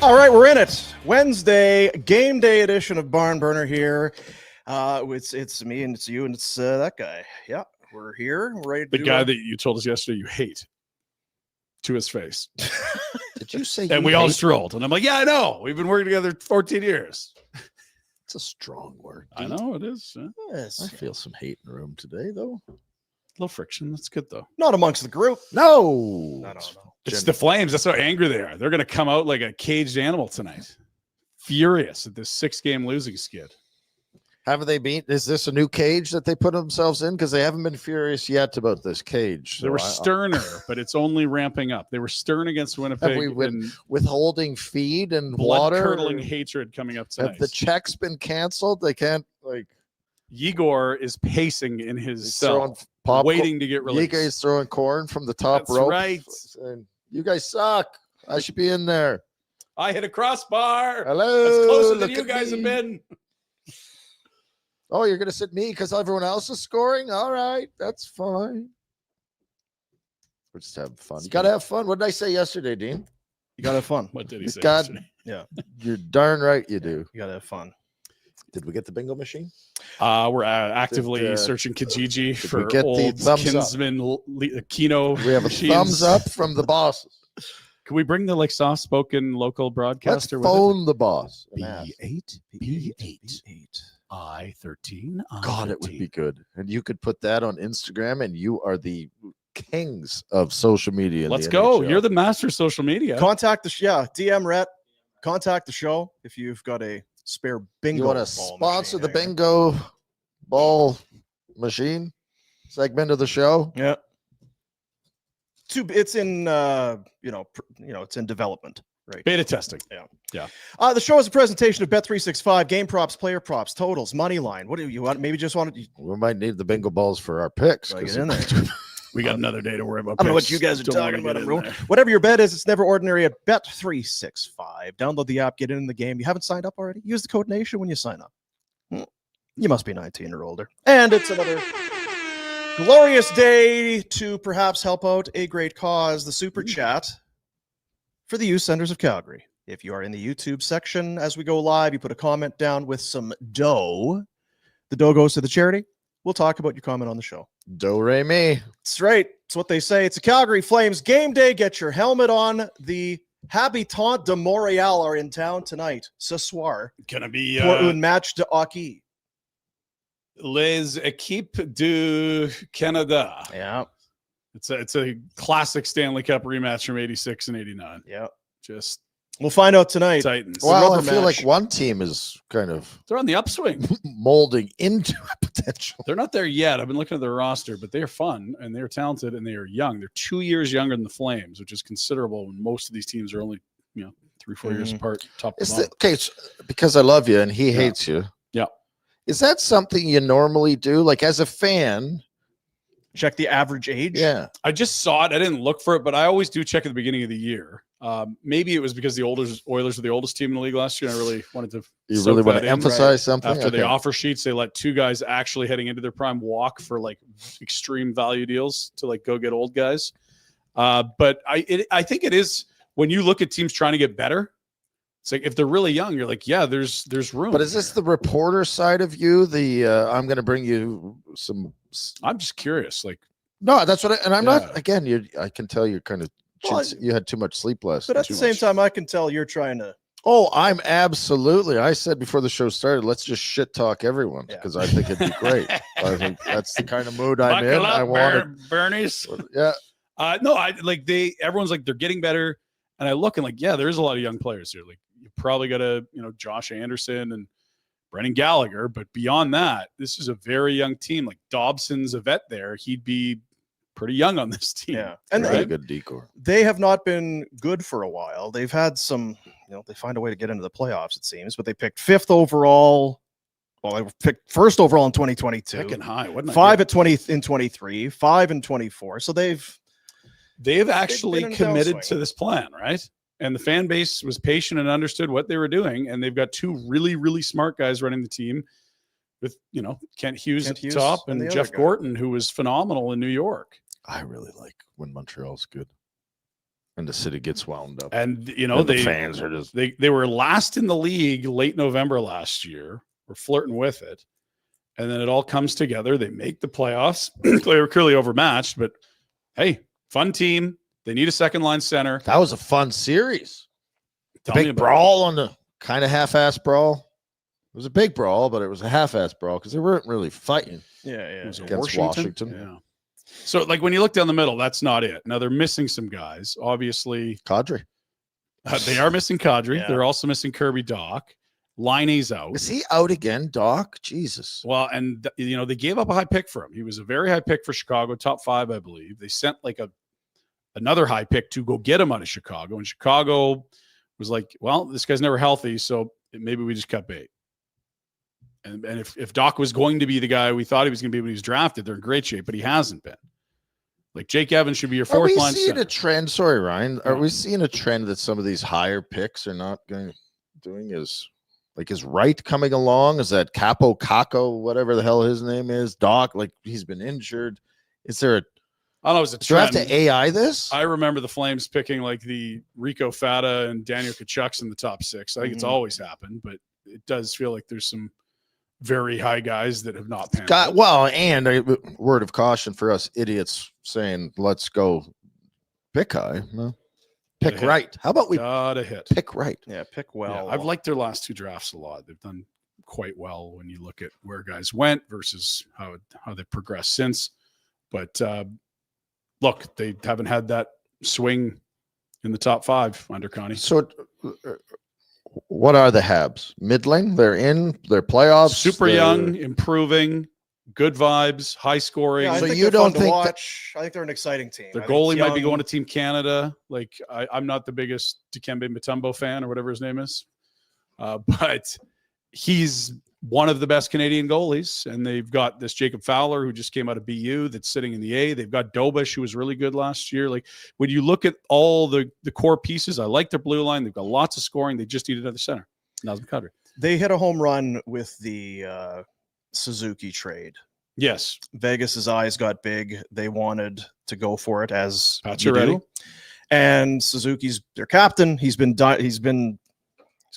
All right, we're in it. Wednesday, game day edition of Barn Burner here. It's me and it's you and it's that guy. Yeah, we're here. We're ready to the guy that you told us yesterday you hate to his face. Did you say? And we all strolled, and I'm like, yeah, I know. We've been working together 14 years. It's a strong word. I know it is. Yes. I feel some hate in the room today, though. A little friction. That's good, though. Not amongst the group. No. It's the Flames. That's how angry they are. They're going to come out like a caged animal tonight. Furious at this 6-game losing skid. Haven't they been? Is this a new cage that they put themselves in? Because they haven't been furious yet about this cage. They were sterner, but it's only ramping up. They were stern against Winnipeg. Have we withholding feed and water? Blood-curdling hatred coming up tonight. Have the checks been canceled? They can't, like... Igor is pacing in his cell, waiting to get released. Igor is throwing corn from the top rope. Right. And you guys suck. I should be in there. I hit a crossbar. Hello. That's closer than you guys have been. Oh, you're going to sit me because everyone else is scoring? All right. That's fine. We're just having fun. You got to have fun. What did I say yesterday, Dean? You got to have fun. What did he say yesterday? Yeah. You're darn right you do. You got to have fun. Did we get the bingo machine? We're actively searching Kijiji for old Kinsman Kino. We have a thumbs up from the bosses. Can we bring the soft-spoken local broadcaster? Let's phone the boss. B8, B8, I13. God, it would be good. And you could put that on Instagram, and you are the kings of social media. Let's go. NHL. You're the master of social media. Contact the DM Rhett. Contact the show if you've got a spare bingo. You want to sponsor the bingo ball machine segment of the show? Yeah. It's in it's in development, right? Beta testing. Yeah. The show is a presentation of Bet365 game props, player props, totals, money line. What do you want? Maybe just want to. We might need the bingo balls for our picks. Get in there. We got another day to worry about. I don't know what you guys are talking about. Whatever your bet is, it's never ordinary at Bet365. Download the app, get in the game. You haven't signed up already? Use the code NATION when you sign up. You must be 19 or older. And it's another glorious day to perhaps help out a great cause, the Super Chat for the Youth Centers of Calgary. If you are in the YouTube section as we go live, you put a comment down with some dough. The dough goes to the charity. We'll talk about your comment on the show. Do re mi. That's right. It's what they say. It's a Calgary Flames game day. Get your helmet on. The Habitants de Montréal are in town tonight. Ce soir. Gonna be pour un match de hockey. Les équipes du Canada. Yeah. It's a classic Stanley Cup rematch from 86 and 89. Yeah. Just we'll find out tonight. Titans. Well, I feel like one team is kind of they're on the upswing, molding into a potential. They're not there yet. I've been looking at their roster, but they're fun and they're talented and they are young. They're 2 years younger than the Flames, which is considerable when most of these teams are only 3-4 years apart. Okay, because I love you and he hates you. Yeah. Is that something you normally do? Like as a fan, check the average age? Yeah. I just saw it. I didn't look for it, but I always do check at the beginning of the year. Maybe it was because the Oilers were the oldest team in the league last year. And I really wanted to. You really want to emphasize something? After the offer sheets, they let 2 guys actually heading into their prime walk for extreme value deals to go get old guys. But I think it is when you look at teams trying to get better. It's like if they're really young, you're like, yeah, there's room. But is this the reporter side of you? I'm going to bring you some. I'm just curious. No, that's what. I'm not. Again, I can tell you're kind of. You had too much sleep last. But at the same time, I can tell you're trying to. Oh, I'm absolutely. I said before the show started, let's just shit talk everyone because I think it'd be great. I think that's the kind of mood I'm in. I want Bernie's. Yeah. No, everyone's like they're getting better, and I look and there is a lot of young players here. You probably got Josh Anderson and Brendan Gallagher, but beyond that, this is a very young team. Dobson's a vet there; he'd be pretty young on this team. Yeah, and really good decor. They have not been good for a while. They've had some, they find a way to get into the playoffs, it seems, but they picked 5th overall. Well, they picked 1st overall in 2022. Second high, wasn't it? 5 at 20 in 23, 5 in 24. So they've actually committed to this plan, right? And the fan base was patient and understood what they were doing. And they've got 2 really, really smart guys running the team with, Kent Hughes at the top and Jeff Gorton, who was phenomenal in New York. I really like when Montreal's good. And the city gets wound up. And And the fans are just they were last in the league late November last year. We're flirting with it. And then it all comes together. They make the playoffs. They were clearly overmatched, but hey, fun team. They need a second line center. that was a fun series. Tell me Big about brawl on the kind of half-ass brawl. It was a big brawl, but it was a half-ass brawl because they weren't really fighting it. Was it against Washington. Yeah. So, like, when you look down the middle, that's not it. Now, they're missing some guys. Obviously, Kadri. they are missing Kadri. Yeah. They're also missing Kirby Doc. Liney's out. Is he out again, Doc? Jesus. Well, and, they gave up a high pick for him. He was a very high pick for Chicago, top 5, I believe. They sent, like, another high pick to go get him out of Chicago. And Chicago was like, well, this guy's never healthy, so maybe we just cut bait. And if Doc was going to be the guy we thought he was going to be when he was drafted, they're in great shape, but he hasn't been. Like, Jake Evans should be your fourth line Are we seeing center. a trend? Sorry, Ryan. Are we seeing a trend that some of these higher picks are not doing? Is Wright coming along? Is that Capo Caco, whatever the hell his name is? Doc, like he's been injured. Is there a I don't know. It was a do you have trend. to AI this? I remember the Flames picking like the Rico Fata and Daniel Kachuk's in the top 6. I think it's always happened, but it does feel like there's some very high guys that have not panned out. Well, and a word of caution for us idiots saying, let's go pick high. No. Pick Gotta hit. right. How about we Gotta hit. pick right? Yeah, pick Yeah, well. I've liked their last 2 drafts a lot. They've done quite well when you look at where guys went versus how they've progressed since. But look, they haven't had that swing in the top 5 under Connie. So what are the Habs? Middling? They're in their playoffs. Super young, improving, good vibes, high scoring. Yeah, I So think you they're fun don't to think watch. I think they're an exciting team. Their I think goalie it's might be young. going to Team Canada. Like, I'm not the biggest Dikembe Mutombo fan or whatever his name is, but he's one of the best Canadian goalies. And they've got this Jacob Fowler who just came out of BU that's sitting in the A. They've got Dobish, who was really good last year. Like, when you look at all the core pieces, I like their blue line. They've got lots of scoring. They just need another center. Nazem Kadri. They hit a home run with the Suzuki trade. Yes. Vegas's eyes got big. They wanted to go for it, as you Pacioretty. do. And Suzuki's their captain. He's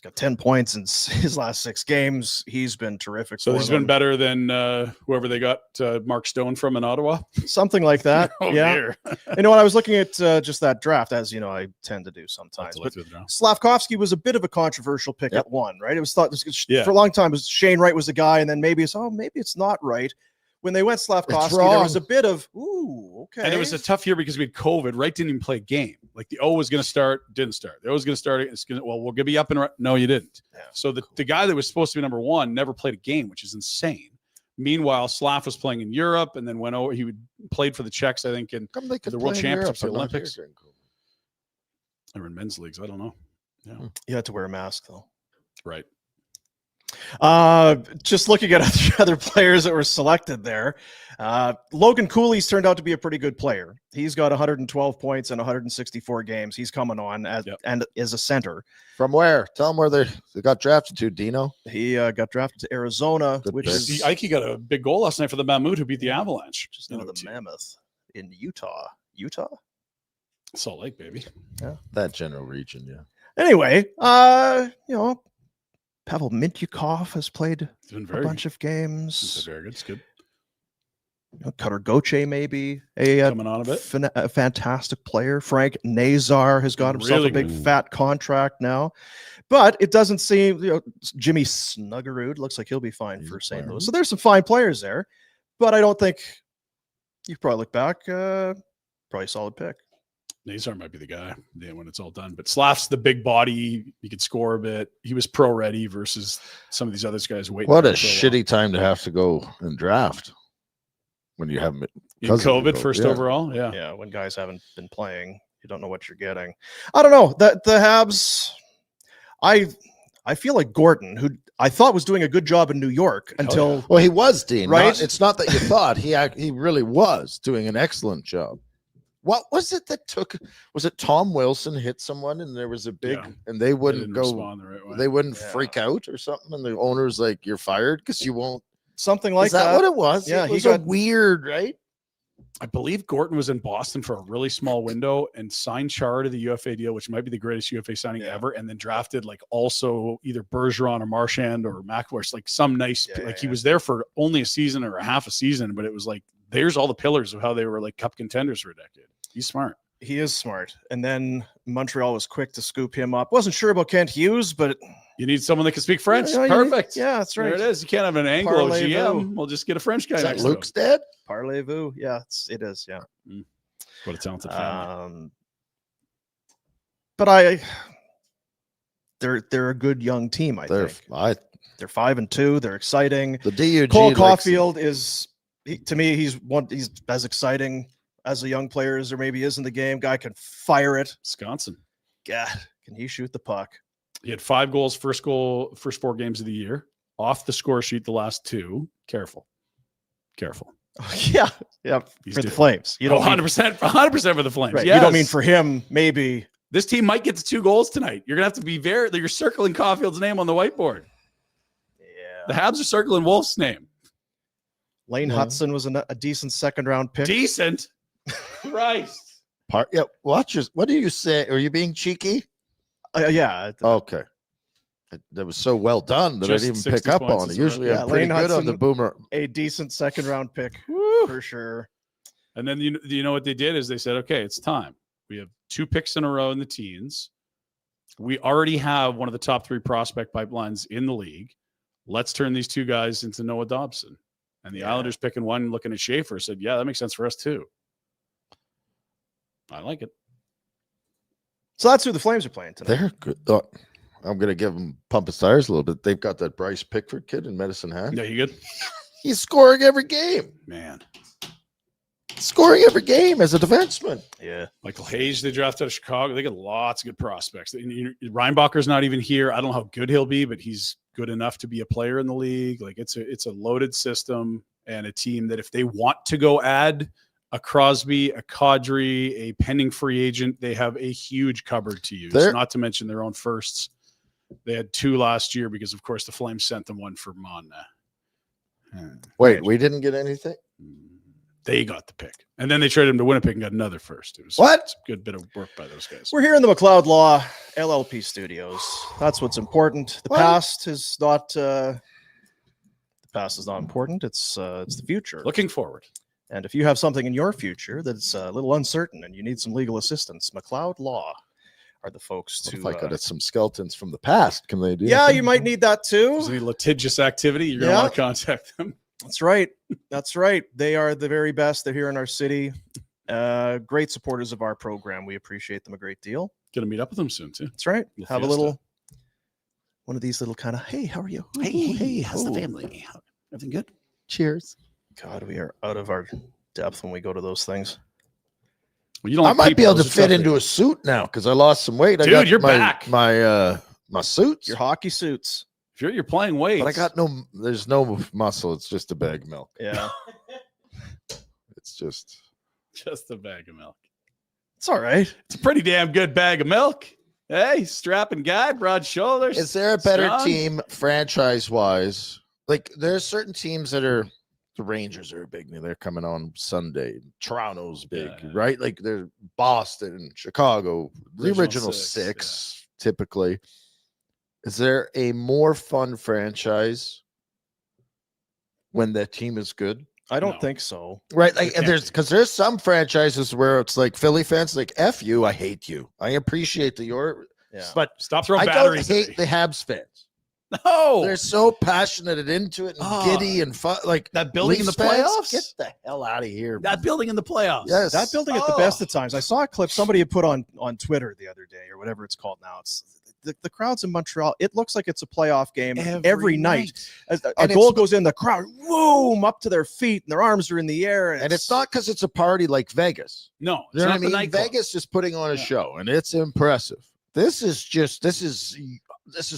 got 10 points in his last 6 games. He's been terrific. So for he's them. been better than whoever they got Mark Stone from in Ottawa. Something like that. Oh, yeah. dear. You know, when I was looking at just that draft, as you know, I tend to do sometimes. But Slavkovsky was a bit of a controversial pick at 1, right? It was thought for a long time was Shane Wright was the guy, and then maybe it's not right. When they went Slavkovsky, there was a bit of okay. And it was a tough year because we had COVID. Wright didn't even play a game. Like, the O was going to start, didn't start. The O was going to start. We're going to be up and right. No, you didn't. Yeah, so the guy that was supposed to be number 1 never played a game, which is insane. Meanwhile, Slav was playing in Europe and then went over. He played for the Czechs, I think, in the World Championships, the Olympics. They were in men's leagues. I don't know. Yeah, you had to wear a mask though. Right. Just looking at other players that were selected there, Logan Cooley's turned out to be a pretty good player. He's got 112 points in 164 games. He's coming on and is a center. From where? Tell them where they got drafted to, Dino. He got drafted to Arizona, Good which pick. is I think he got a big goal last night for the Mammoth, who beat the Avalanche. just the Mammoth in Utah. Salt Lake, baby. Yeah, that general region. Yeah. Anyway, Pavel Mintyukov has played a bunch of games. Very good. It's good. Cutter Goche maybe a Coming on a bit. A fantastic player. Frank Nazar has got himself Really a big good. fat contract now, but it doesn't seem. Jimmy Snuggerud looks like he'll be fine for St. Louis. So there's some fine players there, but I don't think you probably look back. Probably a solid pick. Nazar might be the guy when it's all done. But Slav's the big body. He could score a bit. He was pro ready versus some of these other guys waiting. What a shitty time to have to go and draft when you haven't in COVID first overall. Yeah. Yeah. When guys haven't been playing, you don't know what you're getting. I don't know that the Habs. I feel like Gordon, who I thought was doing a good job in New York until well, he was, Dean. Right? It's not that you thought he really was doing an excellent job. What was it that took? Was it Tom Wilson hit someone and there was a big and they wouldn't go? Respond the right way. They wouldn't freak out or something, and the owner's like, "You're fired because you won't." Something like Is that what it was? Yeah, it was he got weird, right? I believe Gorton was in Boston for a really small window and signed Char to the UFA deal, which might be the greatest UFA signing ever, and then drafted like also either Bergeron or Marchand or McAvoy, like some nice he was there for only a season or a half a season, but it was like there's all the pillars of how they were like cup contenders for a decade. He's smart. He is smart. And then Montreal was quick to scoop him up. Wasn't sure about Kent Hughes, but you need someone that can speak French. Yeah, Perfect. Yeah, that's right. There it is. You can't have an Anglo GM. We'll just get a French guy. Is that next Luke's to him. dad? Parlez-vous. Yeah, it is. Yeah. What a talented family. But they're a good young team. I think they're 5-2. They're exciting. The DUG Cole Caulfield to me, he's as exciting as a young player as there maybe is in the game. Guy can fire it. Wisconsin. God, can he shoot the puck? He had 5 goals, first 4 games of the year. Off the score sheet, the last 2. Careful. Yeah. For the Flames. You don't 100% for the Flames. Right. Yes. You don't mean for him, maybe. This team might get to 2 goals tonight. You're going to have to be you're circling Caulfield's name on the whiteboard. Yeah. The Habs are circling Wolf's name. Lane Hudson was a decent second-round pick. Decent? Christ. What do you say? Are you being cheeky? Yeah. Okay. That was so well done that I didn't even pick up on it. Usually I'm pretty good on the boomer. A decent second-round pick. For sure. And then you know what they did is they said, okay, it's time. We have 2 picks in a row in the teens. We already have one of the top 3 prospect pipelines in the league. Let's turn these 2 guys into Noah Dobson. And the Islanders picking one, looking at Schaefer, said, yeah, that makes sense for us too. I like it. So that's who the Flames are playing tonight. They're good. I'm going to give them pump his tires a little bit. They've got that Bryce Pickford kid in Medicine Hat. Yeah, you good? He's scoring every game. Man. Scoring every game as a defenseman. Yeah. Michael Hayes, they drafted out of Chicago. They got lots of good prospects. Reinbacher's not even here. I don't know how good he'll be, but he's good enough to be a player in the league. Like it's a loaded system and a team that if they want to go add a Crosby, a Kadri, a pending free agent, they have a huge cupboard to use, not to mention their own firsts. They had 2 last year because, of course, the Flames sent them one for Monna. Wait, we didn't get anything? They got the pick. And then they traded him to Winnipeg and got another first. It was a good bit of work by those guys. We're here in the McLeod Law LLP studios. That's what's important. The past is not important. It's the future. Looking forward. And if you have something in your future that's a little uncertain and you need some legal assistance, McLeod Law are the folks to. If I got some skeletons from the past, can they do? Yeah, anything? you might need that too. If there's any litigious activity, you're going to want to contact them. That's right. That's right. They are the very best. They're here in our city. Great supporters of our program. We appreciate them a great deal. Going to meet up with them soon too. That's right. Have a little one of these little kind of, hey, how are you? Hey, how's the family? Everything good? Cheers. God, we are out of our depth when we go to those things. Well, you don't I might be able to fit into a suit now because I lost some weight. Dude, you're back. My suits. Your hockey suits. If you're playing weights. But I got there's no muscle. It's just a bag of milk. Yeah. It's just a bag of milk. It's all right. It's a pretty damn good bag of milk. Hey, strapping guy, broad shoulders. Is there a better team franchise-wise? Like, there's certain teams that are, the Rangers are big. They're coming on Sunday. Toronto's big, right? Like, they're Boston, Chicago, the original six typically. Is there a more fun franchise when that team is good? I don't think so. Right. Like, and there's some franchises where it's like Philly fans, like, F you, I hate you. I appreciate but stop throwing batteries. I don't hate the Habs fans. No, they're so passionate and into it and giddy and fun. Like that building in the playoffs. Get the hell out of here. That building in the playoffs. Yes, that building at the best of times. I saw a clip somebody had put on Twitter the other day or whatever it's called now. It's the crowds in Montreal. It looks like it's a playoff game every night. As a goal goes in, the crowd boom up to their feet and their arms are in the air. And it's not because it's a party like Vegas. No, you know what I mean. Vegas is putting on a show and it's impressive. This is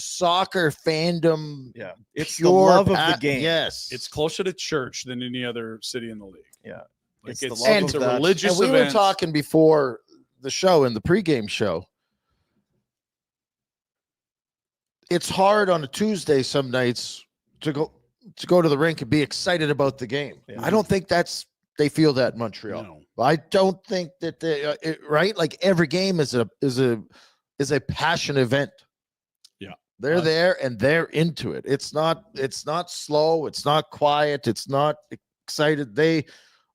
soccer fandom. Yeah, it's the love of the game. Yes, it's closer to church than any other city in the league. Yeah, like it's a religious event. We were talking before the show in the pregame show. It's hard on a Tuesday some nights to go to the rink and be excited about the game. Yeah. I don't think that's they feel that in Montreal. No. I don't think that they right. Like every game is a passion event. Yeah, they're there and they're into it. It's not slow. It's not quiet. It's not excited. They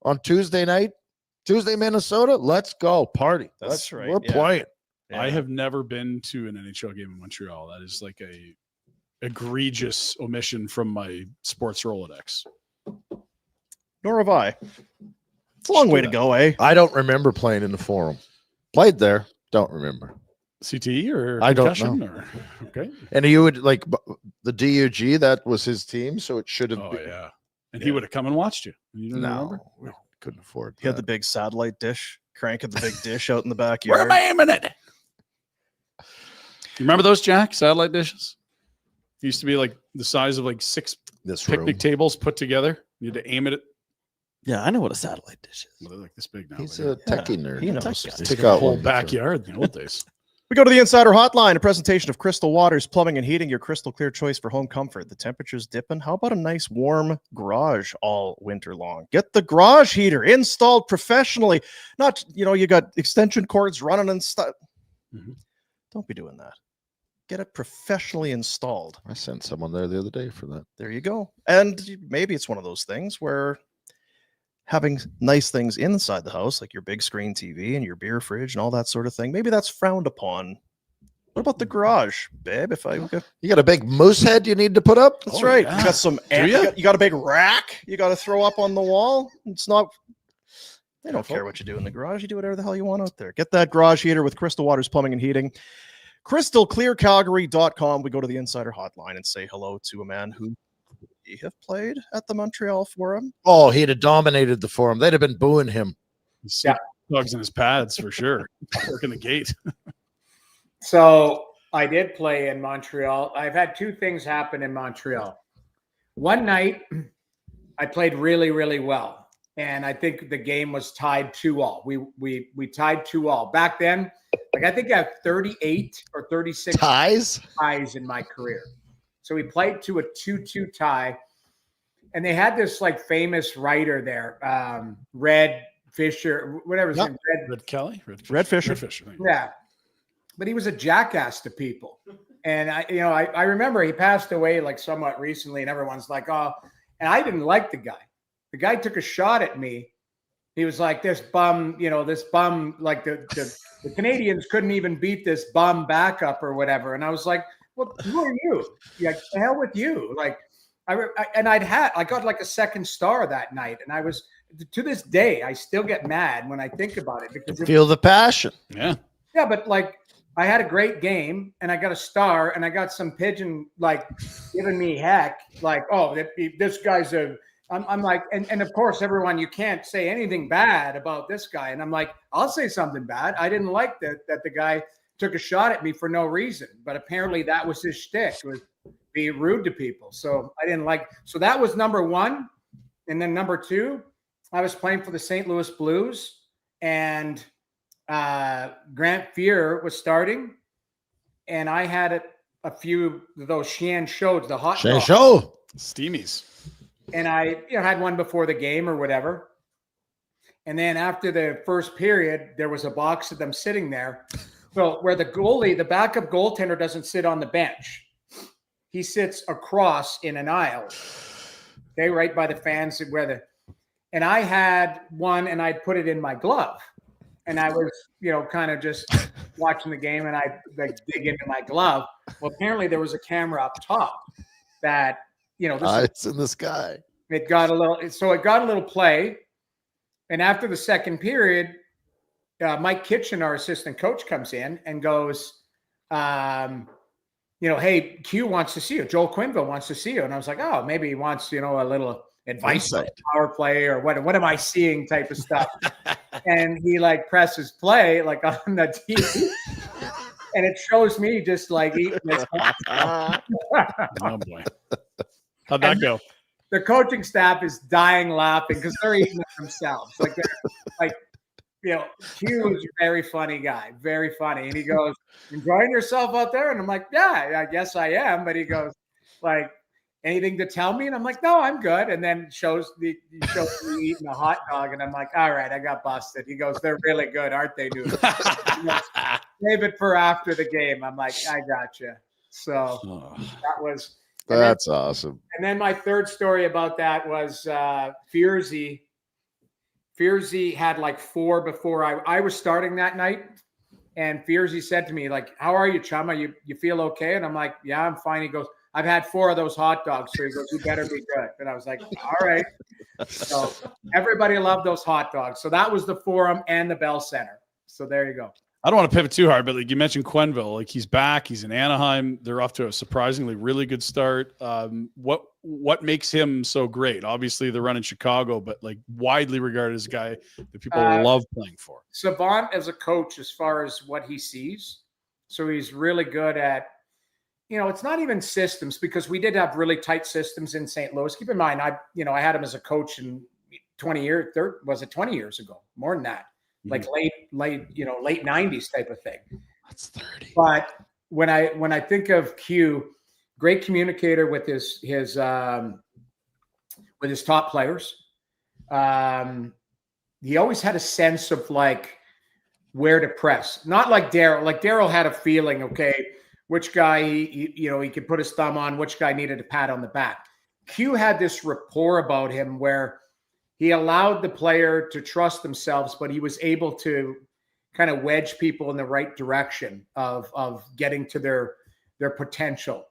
on Tuesday night, Minnesota. Let's go party. That's right. We're playing. Yeah. I have never been to an NHL game in Montreal. That is like a egregious omission from my sports Rolodex. Nor have I. It's a long way to go, eh? I don't remember playing in the Forum. Played there. Don't remember. CTE or I don't concussion know. or okay. And you would like the DUG. That was his team, so it should have. Oh been. yeah, and he would have come and watched you. You didn't remember? No, we couldn't afford. He had the that. big satellite dish, cranking the big dish out in the Where backyard. am I aiming it? You remember those, Jack? Satellite dishes? It used to be like the size of like 6 This picnic room. tables put together. You had to aim it. Yeah, I know what a satellite dish is. Well, they're like this big now. He's but a techie nerd. he knows. Take Take out a whole one. backyard in the old days. We go to the Insider Hotline, a presentation of Crystal Waters, Plumbing and Heating, your crystal clear choice for home comfort. The temperature's dipping. How about a nice warm garage all winter long? Get the garage heater installed professionally. Not, you got extension cords running and stuff. Mhm. Don't be doing that. Get it professionally installed. I sent someone there the other day for that. There you go. And maybe it's one of those things where having nice things inside the house, like your big screen TV and your beer fridge and all that sort of thing, maybe that's frowned upon. What about the garage, babe? You got a big moose head you need to put up? That's Oh, right. yeah. You got some. You got a big rack. You got to throw up on the wall. It's not. They don't care what you do in the garage. You do whatever the hell you want out there. Get that garage heater with Crystal Waters Plumbing and Heating. CrystalClearCalgary.com. We go to the Insider Hotline and say hello to a man who have played at the Montreal Forum. Oh, he'd have dominated the Forum. They'd have been booing him. Yeah, bugs in his pads for sure. Working the gate. So I did play in Montreal. I've had two things happen in Montreal. One night, I played really, really well, and I think the game was tied 2-all. We tied 2-all back then. Like I think I have 38 or 36 Ties? ties in my career. So we played to a 2-2 tie, and they had this like famous writer there, Red Fisher, whatever his name, Red Kelly? Red Fisher. Red Fisher. Thank you. yeah. But he was a jackass to people. And I remember he passed away like somewhat recently, and everyone's like, oh, and I didn't like the guy. The guy took a shot at me. He was like, this bum, like the Canadians couldn't even beat this bum backup or whatever. And I was like, well, who are you? Like, the hell with you. Like, I got like a second star that night. And I was, to this day, I still get mad when I think about it because Feel the passion. Yeah. yeah, but like I had a great game and I got a star and I got some pigeon like giving me heck, like, oh, this guy's I'm like, and of course, everyone, you can't say anything bad about this guy. And I'm like, I'll say something bad. I didn't like that the guy took a shot at me for no reason, but apparently that was his shtick, was being rude to people. So I didn't like, so that was number one. And then number two, I was playing for the St. Louis Blues and Grant Fuhr was starting, and I had a few of those Shan shows, the hot dogs. Show. Steamies. And I had one before the game or whatever. And then after the first period, there was a box of them sitting there. So where the backup goaltender doesn't sit on the bench, he sits across in an aisle. Okay, right by the fans and I had one and I'd put it in my glove. And I was, kind of just watching the game and I like dig into my glove. Well, apparently there was a camera up top that, It's in the sky. it got a little play. And after the second period, Mike Kitchen, our assistant coach, comes in and goes, hey, Q wants to see you. Joel Quenneville wants to see you. And I was like, oh, maybe he wants, a little advice on power play or what am I seeing type of stuff. And he like presses play like on the TV. And it shows me just like eating this. Oh boy. How'd that go? The coaching staff is dying laughing because they're eating it themselves. Q is a very funny guy, very funny. And he goes, enjoying yourself out there? And I'm like, yeah, I guess I am. But he goes, like, anything to tell me? And I'm like, no, I'm good. And then shows me eating a hot dog. And I'm like, all right, I got busted. He goes, they're really good, aren't they, dude? Save it for after the game. I'm like, I gotcha. So that was. That's awesome. And then my third story about that was Fierzy. Fierzy had like 4 before I was starting that night. And Fierzy said to me, like, how are you, chum? You feel okay? And I'm like, yeah, I'm fine. He goes, I've had 4 of those hot dogs. So he goes, you better be good. And I was like, all right. So everybody loved those hot dogs. So that was the Forum and the Bell Center. So there you go. I don't want to pivot too hard, but like you mentioned Quenneville, like he's back. He's in Anaheim. They're off to a surprisingly really good start. What makes him so great? Obviously, the run in Chicago, but like widely regarded as a guy that people love playing for. Savant as a coach, as far as what he sees. So he's really good at, it's not even systems, because we did have really tight systems in St. Louis. Keep in mind, I had him as a coach in 20 years. Was it 20 years ago? More than that. Like late 90s type of thing. That's 30. But when I think of Q, great communicator with his top players. He always had a sense of like where to press. Not like Daryl. Like Daryl had a feeling, okay, which guy he could put his thumb on, which guy needed a pat on the back. Q had this rapport about him where he allowed the player to trust themselves, but he was able to kind of wedge people in the right direction of getting to their potential.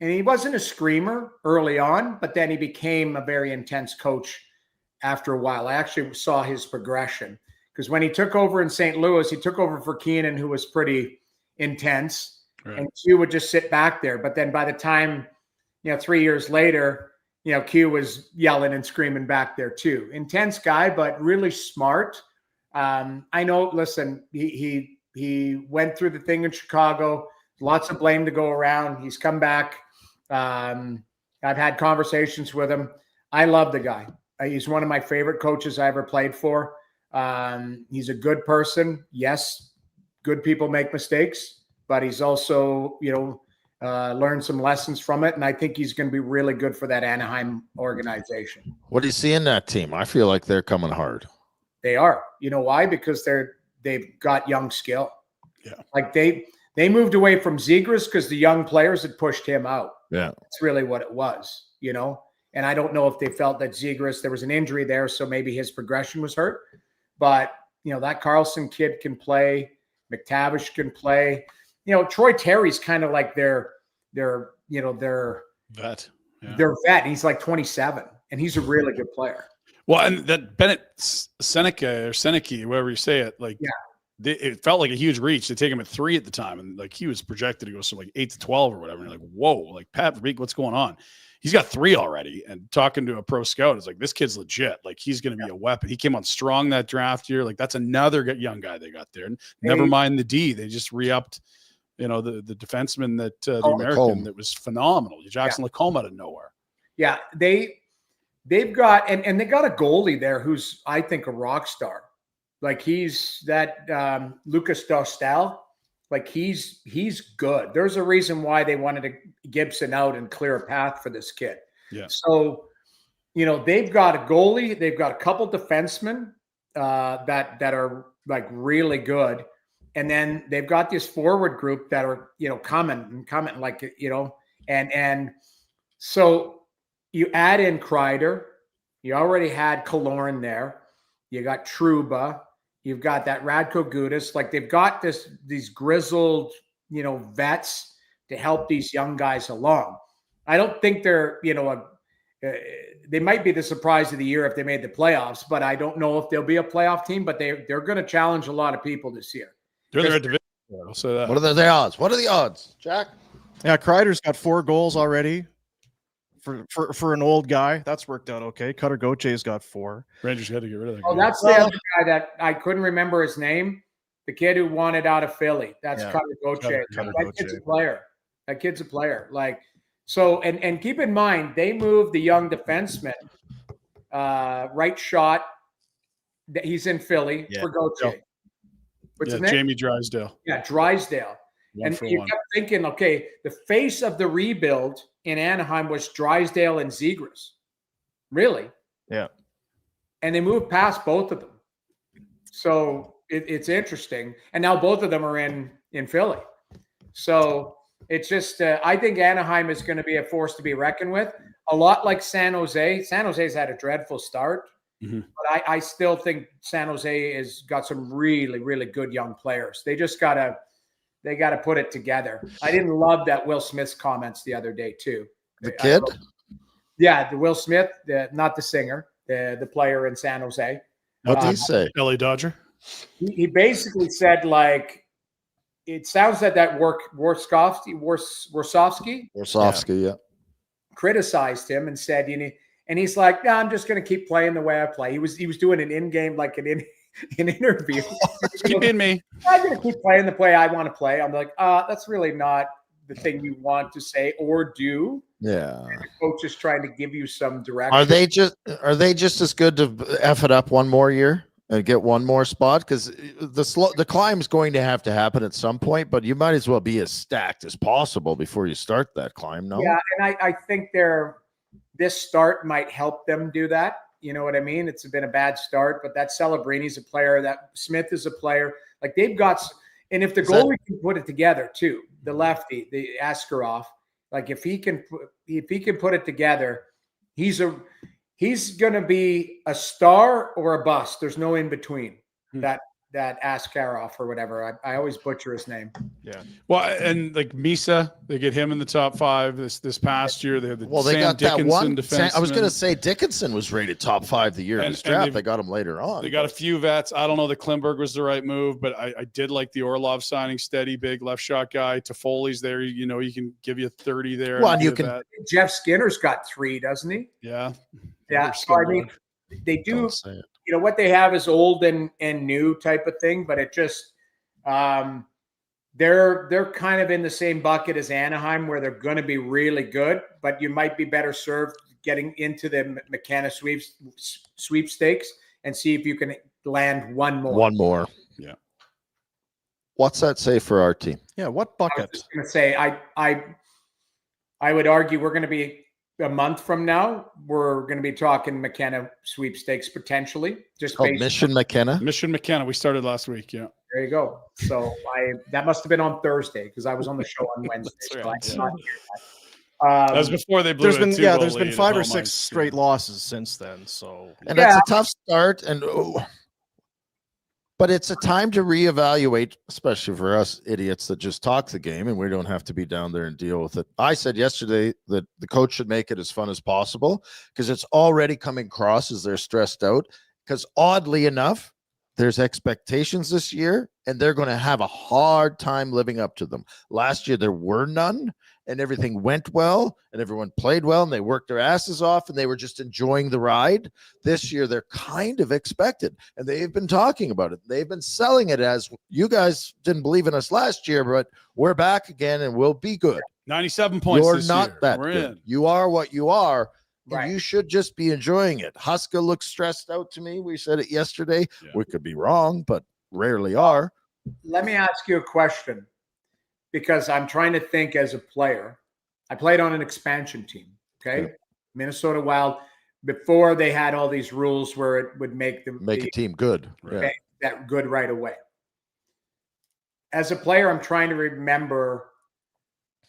And he wasn't a screamer early on, but then he became a very intense coach after a while. I actually saw his progression, because when he took over in St. Louis, he took over for Keenan, who was pretty intense, right. And Q would just sit back there. But then by the time, 3 years later, Q was yelling and screaming back there too. Intense guy, but really smart. I know, listen, he went through the thing in Chicago. Lots of blame to go around. He's come back. I've had conversations with him. I love the guy. He's one of my favorite coaches I ever played for. He's a good person. Yes, good people make mistakes, but he's also, learned some lessons from it. And I think he's going to be really good for that Anaheim organization. What do you see in that team? I feel like they're coming hard. They are. You know why? Because they've got young skill. Yeah. Like they moved away from Zegras because the young players had pushed him out. Yeah. That's really what it was, And I don't know if they felt that Zegras, there was an injury there, so maybe his progression was hurt. But, that Carlson kid can play. McTavish can play. Troy Terry's kind of like their vet. Yeah. Their vet. He's like 27, and he's a really good player. Well, and that Bennett Seneca or Seneke, whoever you say it, like, it felt like a huge reach to take him at 3 at the time, and like he was projected to go from like 8 to 12 or whatever. And you're like, whoa, like Pat Verbeek, what's going on? He's got 3 already, and talking to a pro scout, it's like, this kid's legit. Like, he's going to be a weapon. He came on strong that draft year. Like, that's another young guy they got there. And never mind the D, they just re-upped. The defenseman that the American Lacombe. that was phenomenal. Jackson Lacombe out of nowhere. Yeah, they've got and they got a goalie there who's, I think, a rock star. Like he's that Lucas Dostal. Like he's good. There's a reason why they wanted to Gibson out and clear a path for this kid. Yeah. So, they've got a goalie. They've got a couple defensemen that are like really good. And then they've got this forward group that are, coming like, and so you add in Kreider, you already had Kaloran there. You got Trouba, you've got that Radko Gudas. Like they've got these grizzled, vets to help these young guys along. I don't think they're, they might be the surprise of the year if they made the playoffs, but I don't know if they'll be a playoff team, but they're going to challenge a lot of people this year. They're in the right division. I'll say that. What are the odds? What are the odds, Jack? Yeah, Kreider's got 4 goals already for an old guy. That's worked out okay. Cutter Gauthier's got 4. Rangers had to get rid of that. Oh, that's the other guy that I couldn't remember his name. The kid who wanted out of Philly. That's Cutter Gauthier. That kid's a player. That kid's a player. Like so, and keep in mind they moved the young defenseman, right shot. He's in Philly for Gauthier. What's his name? Jamie Drysdale. Yeah, Drysdale. And you kept thinking, okay, the face of the rebuild in Anaheim was Drysdale and Zegras. Really? Yeah. And they moved past both of them. So it's interesting. And now both of them are in Philly. So it's just, I think Anaheim is going to be a force to be reckoned with. A lot like San Jose. San Jose's had a dreadful start. But I still think San Jose has got some really, really good young players. They just got to put it together. I didn't love that Will Smith's comments the other day too. The kid? Yeah, the Will Smith, not the singer, the player in San Jose. What did he say? LA Dodger. He basically said, like, it sounds like that Warsofsky, Yeah. criticized him and said, and he's like, no, I'm just going to keep playing the way I play. He was doing an in-game, like an interview. Keep in me. I'm going to keep playing the play I want to play. I'm like, that's really not the thing you want to say or do. Yeah. And the coach is trying to give you some direction. Are they just as good to F it up one more year and get one more spot? Because the climb is going to happen at some point, but you might as well be as stacked as possible before you start that climb. No. Yeah, and I think this start might help them do that. You know what I mean? It's been a bad start, but that Celebrini's a player. That Smith is a player. Like they've got, and if the goalie can put it together too, the lefty, the Askarov, like if he can put it together, he's going to be a star or a bust. There's no in between. That Askarov or whatever. I always butcher his name. Yeah. Well, and like Misa, they get him in the top 5 this past year. They have they got Dickinson that one. defenseman. I was going to say Dickinson was rated top 5 the year in this draft. They got him later on. They got a few vets. I don't know that Klimberg was the right move, but I did like the Orlov signing. Steady, big left shot guy. Toffoli's there. You know, he can give you 30 there. Well, and you can. Jeff Skinner's got 3, doesn't he? Yeah. Yeah. So I mean, they do. You know what they have is old and new type of thing, but it just they're kind of in the same bucket as Anaheim, where they're going to be really good, but you might be better served getting into the McKenna sweepstakes and see if you can land one more. One more. Yeah. What's that say for our team? Yeah. What I bucket? was just going to say I would argue we're going to be a month from now, we're going to be talking McKenna sweepstakes potentially. Just Mission McKenna. Mission McKenna. We started last week. Yeah. There you go. So that must have been on Thursday because I was on the show on Wednesday. That was before they blew there's been 5 or 6 straight losses since then. So and it's a tough start, but it's a time to reevaluate, especially for us idiots that just talk the game and we don't have to be down there and deal with it. I said yesterday that the coach should make it as fun as possible because it's already coming across as they're stressed out. Because oddly enough, there's expectations this year and they're going to have a hard time living up to them. Last year, there were none and everything went well and everyone played well and they worked their asses off and they were just enjoying the ride. This year, they're kind of expected and they've been talking about it. They've been selling it as you guys didn't believe in us last year, but we're back again and we'll be good. 97 points. You're this not year. that We're good. in. You are what you are. Right. You should just be enjoying it. Huska looks stressed out to me. We said it yesterday. Yeah. We could be wrong, but rarely are. Let me ask you a question because I'm trying to think as a player. I played on an expansion team, okay? Yeah. Minnesota Wild, before they had all these rules where it would make a team good. Right. That good right away. As a player, I'm trying to remember,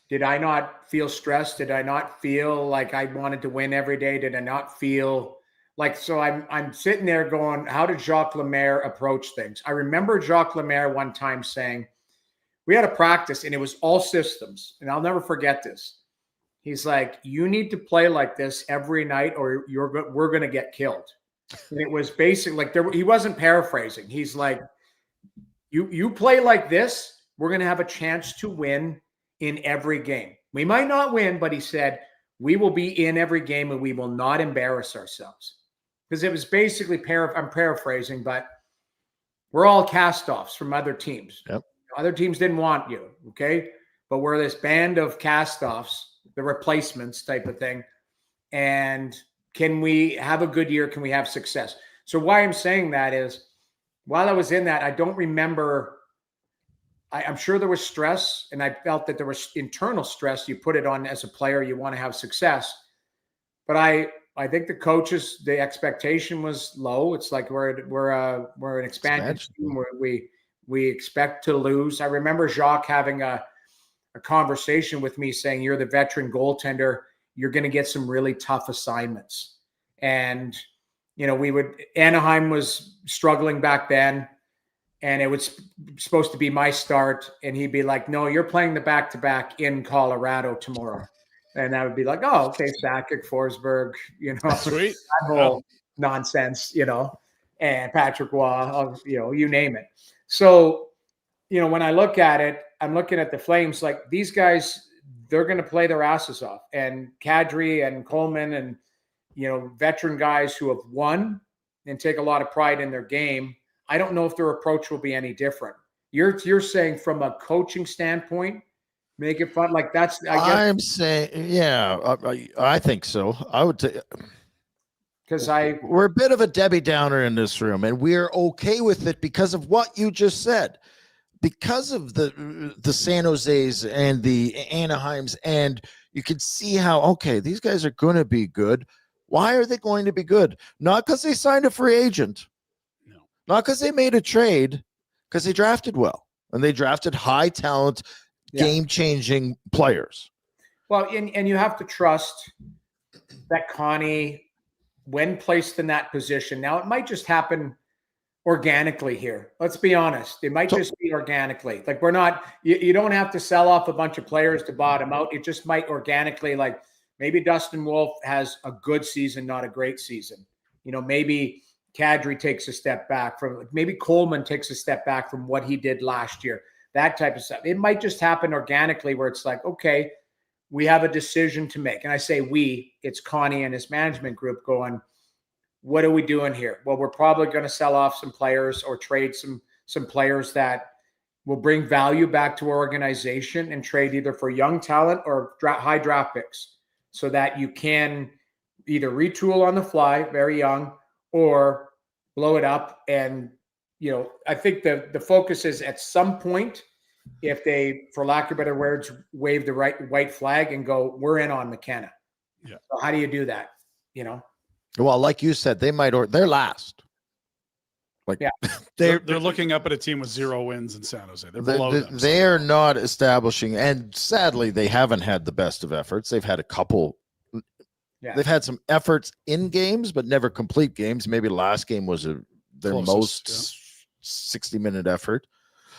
did I not feel stressed? Did I not feel like I wanted to win every day? Did I not feel like, so I'm sitting there going, how did Jacques Lemaire approach things? I remember Jacques Lemaire one time saying, we had a practice and it was all systems. And I'll never forget this. He's like, you need to play like this every night or we're going to get killed. And it was basically like he wasn't paraphrasing. He's like, you play like this, we're going to have a chance to win in every game. We might not win, but he said, we will be in every game and we will not embarrass ourselves. Because it was basically, I'm paraphrasing, but we're all cast-offs from other teams. Yep. Other teams didn't want you, okay? But we're this band of cast-offs, the replacements type of thing. And can we have a good year? Can we have success? So why I'm saying that is, while I was in that, I don't remember I'm sure there was stress, and I felt that there was internal stress. You put it on as a player, you want to have success. But I think the coaches, the expectation was low. It's like we're an expansion team where we expect to lose. I remember Jacques having a conversation with me saying, "You're the veteran goaltender. You're going to get some really tough assignments." And Anaheim was struggling back then, and it was supposed to be my start. And he'd be like, "No, you're playing the back-to-back in Colorado tomorrow." And I would be like, "Oh, okay, Sakic, Forsberg, Sweet. that whole nonsense, and Patrick Waugh, you name it." So, when I look at it, I'm looking at the Flames, like these guys, they're going to play their asses off. And Kadri and Coleman and, veteran guys who have won and take a lot of pride in their game, I don't know if their approach will be any different. You're saying from a coaching standpoint, make it fun. Like that's, I'm saying, yeah, I think so. I would say because we're a bit of a Debbie Downer in this room, and we're okay with it because of what you just said, because of the San Jose's and the Anaheims, and you can see how, okay, these guys are going to be good. Why are they going to be good? Not because they signed a free agent, no, not because they made a trade, because they drafted well, and they drafted high talent, game-changing players. Well, and you have to trust that Connie, when placed in that position, now it might just happen organically here. Let's be honest. It might just be organically. Like you don't have to sell off a bunch of players to bottom out. It just might organically, like maybe Dustin Wolf has a good season, not a great season. Maybe Kadri takes a step back from, maybe Coleman takes a step back from what he did last year. That type of stuff. It might just happen organically where it's like, okay, we have a decision to make. And I say it's Connie and his management group going, what are we doing here? Well, we're probably going to sell off some players or trade some players that will bring value back to our organization and trade either for young talent or high draft picks so that you can either retool on the fly, very young, or blow it up. And I think the focus is at some point, if they, for lack of better words, wave the white flag and go, we're in on McKenna. Yeah. So how do you do that? Well, like you said, they might, or they're last. Like, yeah, they're looking up at a team with 0 wins in San Jose. They're below them. They're not establishing, and sadly, they haven't had the best of efforts. They've had a couple. Yeah. They've had some efforts in games, but never complete games. Maybe last game was their most 60-minute effort.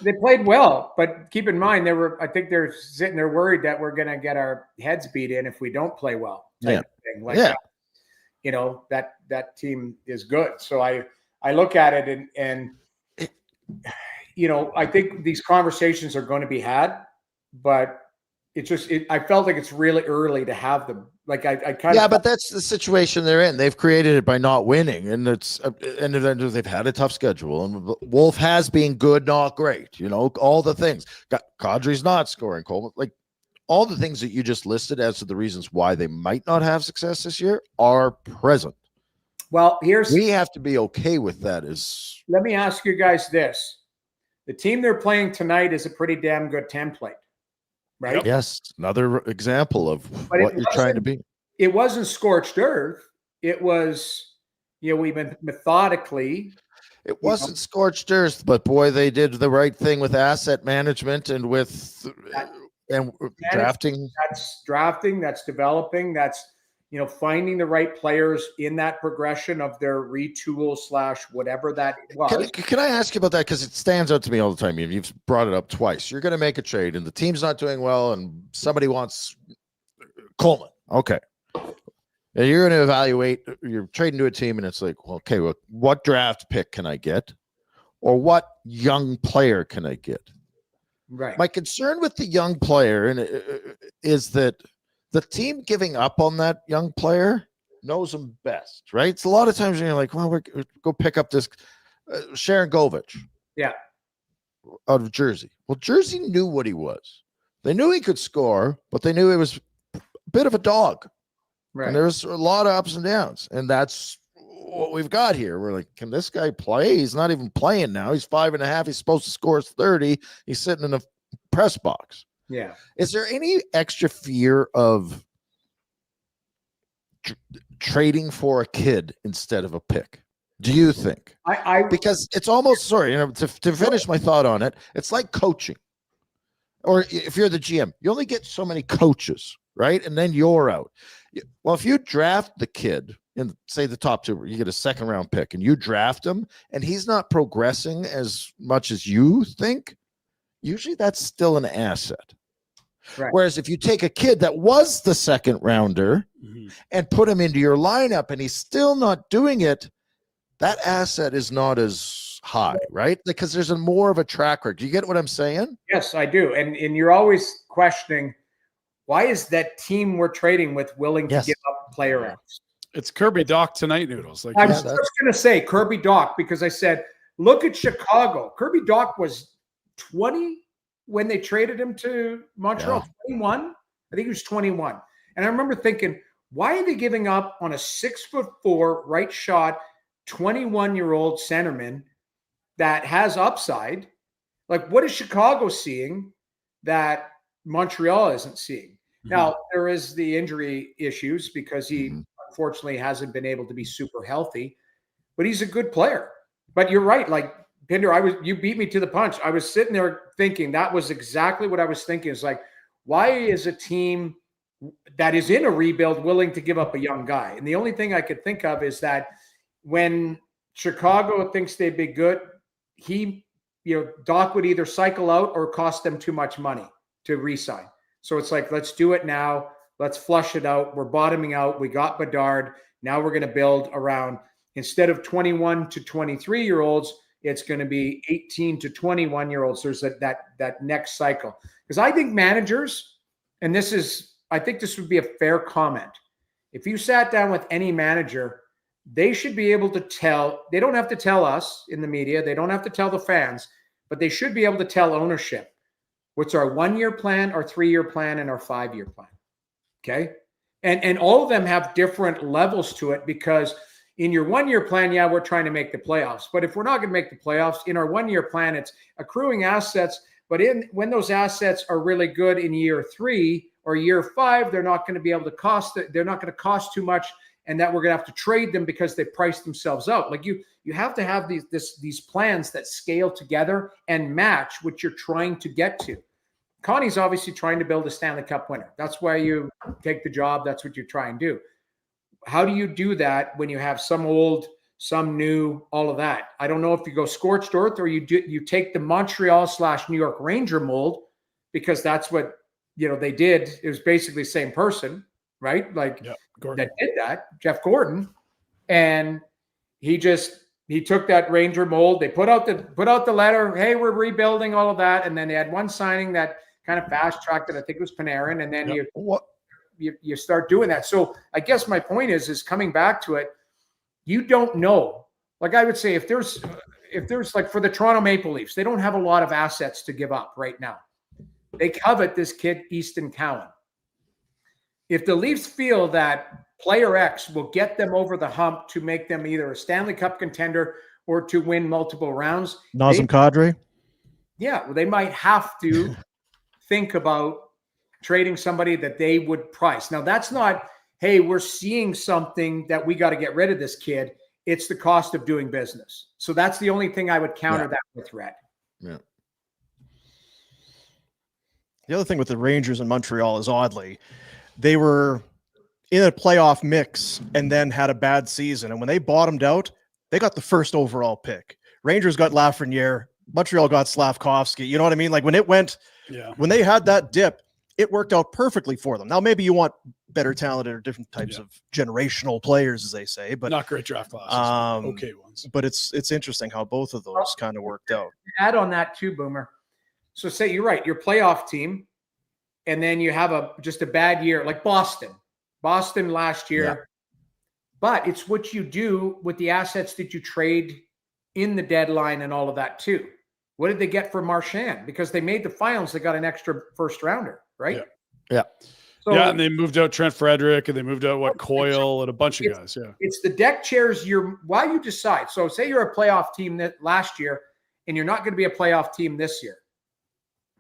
They played well, but keep in mind I think they're sitting there worried that we're going to get our heads beat in if we don't play well. That team is good. So I look at it and I think these conversations are going to be had, but I felt like it's really early to have them. Like I kind of, but that's the situation they're in. They've created it by not winning, and they've had a tough schedule. And Wolf has been good, not great. All the things. Kadri's not scoring. Coleman, like all the things that you just listed as to the reasons why they might not have success this year are present. Well, we have to be okay with that. Let me ask you guys this: the team they're playing tonight is a pretty damn good template. Right? Yes, another example of what you're trying to be. It wasn't scorched earth. It was, we've been methodically. It wasn't scorched earth, but boy, they did the right thing with asset management and with drafting. That's drafting. That's developing. That's finding the right players in that progression of their retool / whatever that was. Can I ask you about that? Because it stands out to me all the time. You've brought it up twice. You're going to make a trade and the team's not doing well and somebody wants Coleman. Okay. And you're going to evaluate, you're trading to a team and it's like, well, okay, well, what draft pick can I get? Or what young player can I get? Right. My concern with the young player is that the team giving up on that young player knows him best, right? It's a lot of times you're like, well, we're go pick up this Sharon Govich. Yeah. Out of Jersey. Well, Jersey knew what he was. They knew he could score, but they knew he was a bit of a dog. Right. And there's a lot of ups and downs. And that's what we've got here. We're like, can this guy play? He's not even playing now. He's 5.5. He's supposed to score 30. He's sitting in a press box. Yeah. Is there any extra fear of trading for a kid instead of a pick? Do you think? Because it's almost, to finish my thought on it, it's like coaching. Or if you're the GM, you only get so many coaches, right? And then you're out. Well, if you draft the kid in, say, the top 2, you get a 2nd round pick and you draft him and he's not progressing as much as you think, usually that's still an asset. Right. Whereas if you take a kid that was the 2nd rounder and put him into your lineup and he's still not doing it, that asset is not as high, right? Because there's more of a track record. Do you get what I'm saying? Yes, I do. And you're always questioning, why is that team we're trading with willing to give up player X? It's Kirby Doc tonight, Noodles. Like, I was just going to say Kirby Doc because I said, look at Chicago. Kirby Doc was 20 when they traded him to Montreal. 21. I think he was 21. And I remember thinking, why are they giving up on a 6'4" right shot 21-year-old centerman that has upside? Like, what is Chicago seeing that Montreal isn't seeing? Now, there is the injury issues because he unfortunately hasn't been able to be super healthy, but he's a good player. But you're right. Like, Pinder, you beat me to the punch. I was sitting there thinking that was exactly what I was thinking. It's like, why is a team that is in a rebuild willing to give up a young guy? And the only thing I could think of is that when Chicago thinks they'd be good, Doc would either cycle out or cost them too much money to re-sign. So it's like, let's do it now. Let's flush it out. We're bottoming out. We got Bedard. Now we're going to build around, instead of 21 to 23-year-olds, it's going to be 18 to 21-year-olds. There's that next cycle. Because I think managers, and I think this would be a fair comment. If you sat down with any manager, they should be able to tell, they don't have to tell us in the media, they don't have to tell the fans, but they should be able to tell ownership what's our 1-year plan, our 3-year plan, and our 5-year plan. Okay? And all of them have different levels to it, because in your 1-year plan, we're trying to make the playoffs. But if we're not going to make the playoffs, in our 1-year plan, it's accruing assets. But when those assets are really good in year 3 or year 5, they're not going to be able to cost too much, and that we're going to have to trade them because they priced themselves out. Like you have to have these plans that scale together and match what you're trying to get to. Connie's obviously trying to build a Stanley Cup winner. That's why you take the job. That's what you try and do. How do you do that when you have some old, some new, all of that? I don't know if you go scorched earth or you take the Montreal/New York Ranger mold, because that's what they did. It was basically the same person, right? Like that did that, Jeff Gordon, and he took that Ranger mold. They put out the letter, hey, we're rebuilding, all of that, and then they had one signing that kind of fast tracked it. I think it was Panarin, and then you start doing that. So I guess my point is coming back to it, you don't know. Like I would say, if there's like for the Toronto Maple Leafs, they don't have a lot of assets to give up right now. They covet this kid, Easton Cowan. If the Leafs feel that player X will get them over the hump to make them either a Stanley Cup contender or to win multiple rounds, Nazem Kadri. Yeah, well, they might have to think about trading somebody that they would price. Now, that's not, hey, we're seeing something that we got to get rid of this kid. It's the cost of doing business. So that's the only thing I would counter that with, Red. Yeah. The other thing with the Rangers in Montreal is, oddly, they were in a playoff mix and then had a bad season. And when they bottomed out, they got the first overall pick. Rangers got Lafreniere. Montreal got Slavkovsky. You know what I mean? Like when they had that dip, it worked out perfectly for them. Now, maybe you want better talented or different types of generational players, as they say, but not great draft classes. Okay ones. But it's interesting how both of those kind of worked out. Add on that too, Boomer. So say you're right, your playoff team, and then you have just a bad year, like Boston last year. Yeah. But it's what you do with the assets that you trade in the deadline and all of that too. What did they get for Marchand? Because they made the finals, they got an extra first rounder, right? Yeah. So yeah, and they moved out Trent Frederick, and they moved out Coyle and a bunch of guys. Yeah, it's the deck chairs. Why you decide. So say you're a playoff team that last year, and you're not going to be a playoff team this year.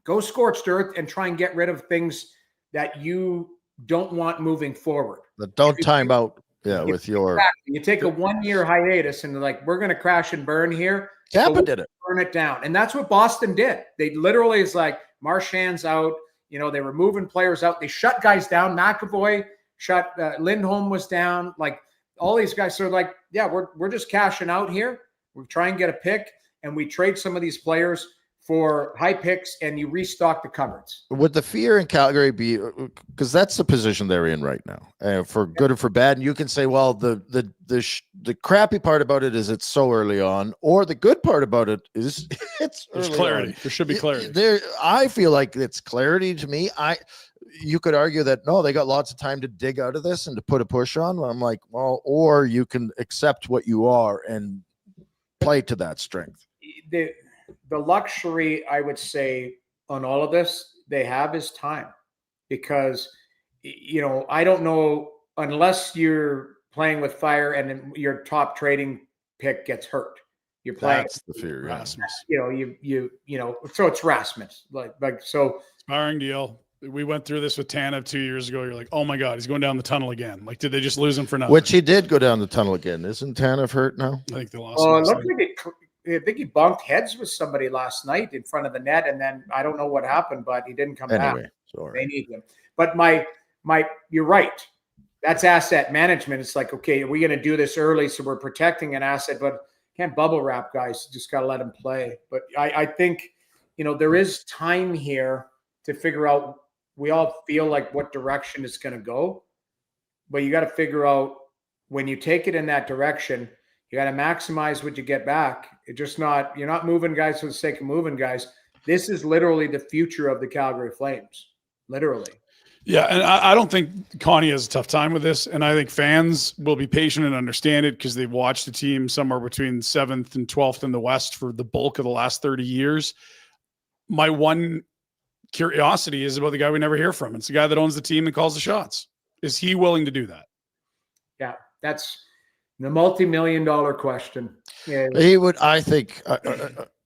Go scorched earth and try and get rid of things that you don't want moving forward. But don't time out. Yeah, with your you take a 1-year hiatus and like we're going to crash and burn here. Tampa did it. Burn it down, and that's what Boston did. They literally is like Marchand's out. You know, they were moving players out. They shut guys down. McAvoy shut. Lindholm was down. Like all these guys. So like, yeah, we're just cashing out here. We try and get a pick, and we trade some of these players for high picks, and you restock the cupboards. Would the fear in Calgary be, because that's the position they're in right now, for good or for bad? And you can say, well, the crappy part about it is it's so early on, or the good part about it is it's there's early clarity. on. There should be clarity. I feel like it's clarity to me. You could argue that no, they got lots of time to dig out of this and to put a push on. I'm like, well, or you can accept what you are and play to that strength. The luxury, I would say, on all of this, they have is time. Because, you know, I don't know, unless you're playing with fire and your top trading pick gets hurt. You're playing. That's the fear. Yeah. Rasmus. You know, so it's Rasmus. So Expiring deal. We went through this with Tanev 2 years ago. You're like, oh my God, he's going down the tunnel again. Like, did they just lose him for nothing? Which he did go down the tunnel again. Isn't Tanev hurt now? I think they lost. it him looked like I think he bumped heads with somebody last night in front of the net, and then I don't know what happened, but he didn't come back. Sorry. They need him. But you're right. That's asset management. It's like, okay, are we going to do this early so we're protecting an asset, but can't bubble wrap guys. You just got to let them play. But I think, you know, there is time here to figure out. We all feel like what direction it's going to go, but you got to figure out when you take it in that direction. You got to maximize what you get back. You're not moving guys for the sake of moving guys. This is literally the future of the Calgary Flames. Literally. Yeah, and I don't think Connie has a tough time with this, and I think fans will be patient and understand it because they've watched the team somewhere between 7th and 12th in the West for the bulk of the last 30 years. My one curiosity is about the guy we never hear from. It's the guy that owns the team and calls the shots. Is he willing to do that? Yeah, that's the multi-million-dollar question. Yeah. He would, I think,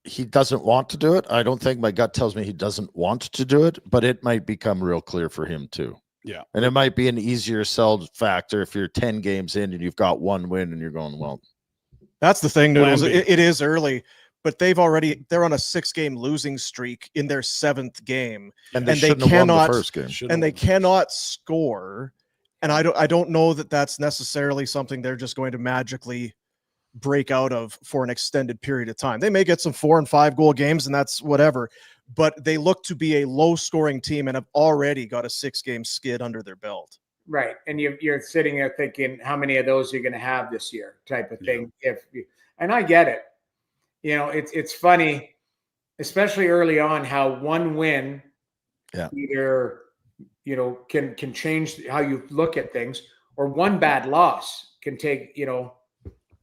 he doesn't want to do it. I don't think, my gut tells me he doesn't want to do it, but it might become real clear for him too. Yeah. And it might be an easier sell factor if you're 10 games in and you've got one win and you're going, well, that's the thing, Noodles. It is early, but they're on a 6-game losing streak in their 7th game, and they cannot the first game. and they cannot score. And I don't know that that's necessarily something they're just going to magically break out of for an extended period of time. They may get some 4 and 5 goal games, and that's whatever. But they look to be a low-scoring team and have already got a 6-game skid under their belt. Right, and you're sitting there thinking, how many of those are you going to have this year, type of thing. Yeah. And I get it. You know, it's funny, especially early on, how one win either, you know, can change how you look at things, or one bad loss can take, you know,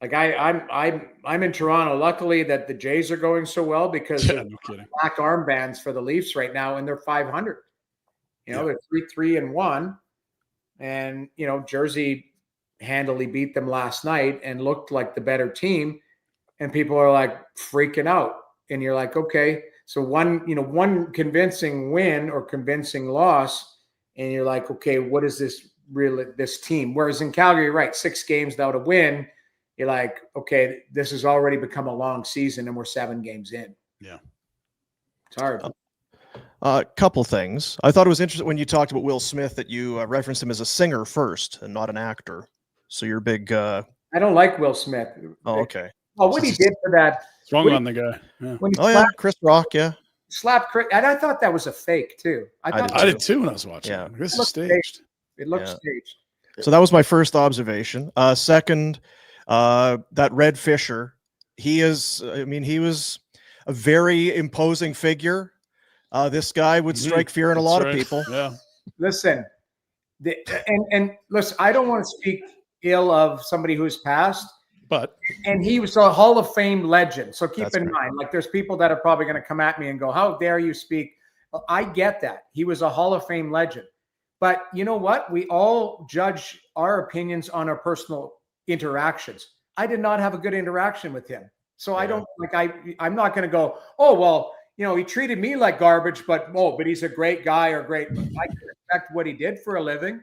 like I'm in Toronto. Luckily that the Jays are going so well because of black armbands for the Leafs right now, and they're 500. You know, they're 3-3-1, and you know, Jersey handily beat them last night and looked like the better team, and people are like freaking out, and you're like, okay, so one convincing win or convincing loss, and you're like, okay, what is this team? Whereas in Calgary, right, 6 games without a win, you're like, okay, this has already become a long season and we're 7 games in. Yeah. It's hard. A couple things. I thought it was interesting when you talked about Will Smith that you referenced him as a singer first and not an actor. So you're big. I don't like Will Smith. Oh, okay. Oh, what he did for that. Wrong on the guy. Yeah. When he Chris Rock, yeah. Slapped Chris. And I thought that was a fake too. I did too when I was watching. Yeah. This is staged. It looks staged. So that was my first observation. Second, that Red Fisher, he was a very imposing figure. This guy would strike fear in a lot of people. Yeah. Listen, listen, I don't want to speak ill of somebody who's passed, and he was a Hall of Fame legend. So keep in mind, like there's people that are probably going to come at me and go, how dare you speak? I get that. He was a Hall of Fame legend. But you know what? We all judge our opinions on our personal interactions. I did not have a good interaction with him. So I don't I'm not going to go, oh, well, he treated me like garbage, but he's a great guy or great. I can respect what he did for a living,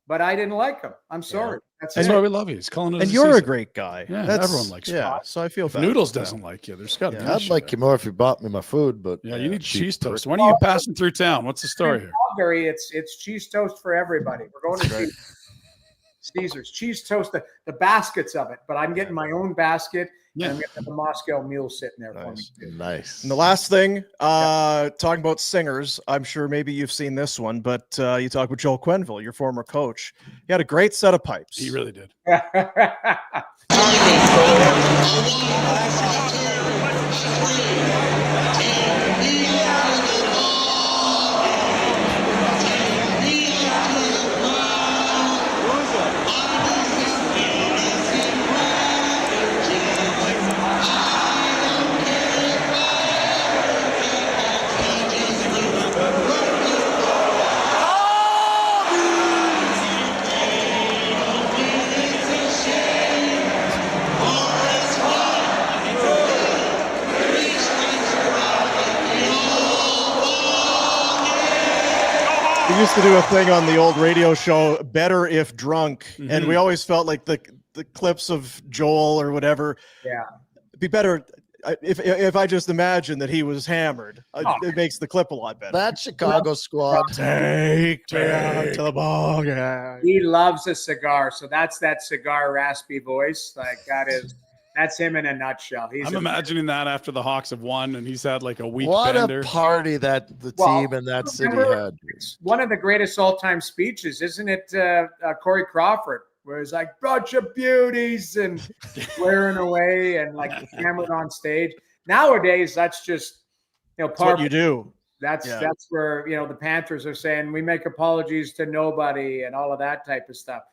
but I didn't like him. I'm sorry. That's why we love you. He's calling us. And you're a great guy. Yeah, everyone likes you. Yeah, so I feel if bad. Noodles doesn't like you, there's got to be. I'd like you more if you bought me my food, but you need cheese toast. When are you passing through town? What's the story here? Calgary, it's cheese toast for everybody. We're going to Caesar's cheese toast, the baskets of it, but I'm getting my own basket. And I'm getting the Moscow Mule sitting there for me too. Nice. And the last thing, talking about singers, I'm sure maybe you've seen this one, but you talk with Joel Quenneville, your former coach. He had a great set of pipes. He really did. We used to do a thing on the old radio show, Better If Drunk, and we always felt like the clips of Joel or whatever. Yeah, it'd be better if I just imagine that he was hammered. It makes the clip a lot better. That Chicago squad. Take me out to the ball game. He loves a cigar, so that's that cigar raspy voice. Like that's him in a nutshell. I'm imagining that after the Hawks have won and he's had like a week. What bender. a party that the team in that city had. It's one of the greatest all-time speeches, isn't it? Corey Crawford, where he's like, bunch of beauties and swearing away and like hammered on stage. Nowadays, that's just, part what you do. That's where, the Panthers are saying we make apologies to nobody and all of that type of stuff.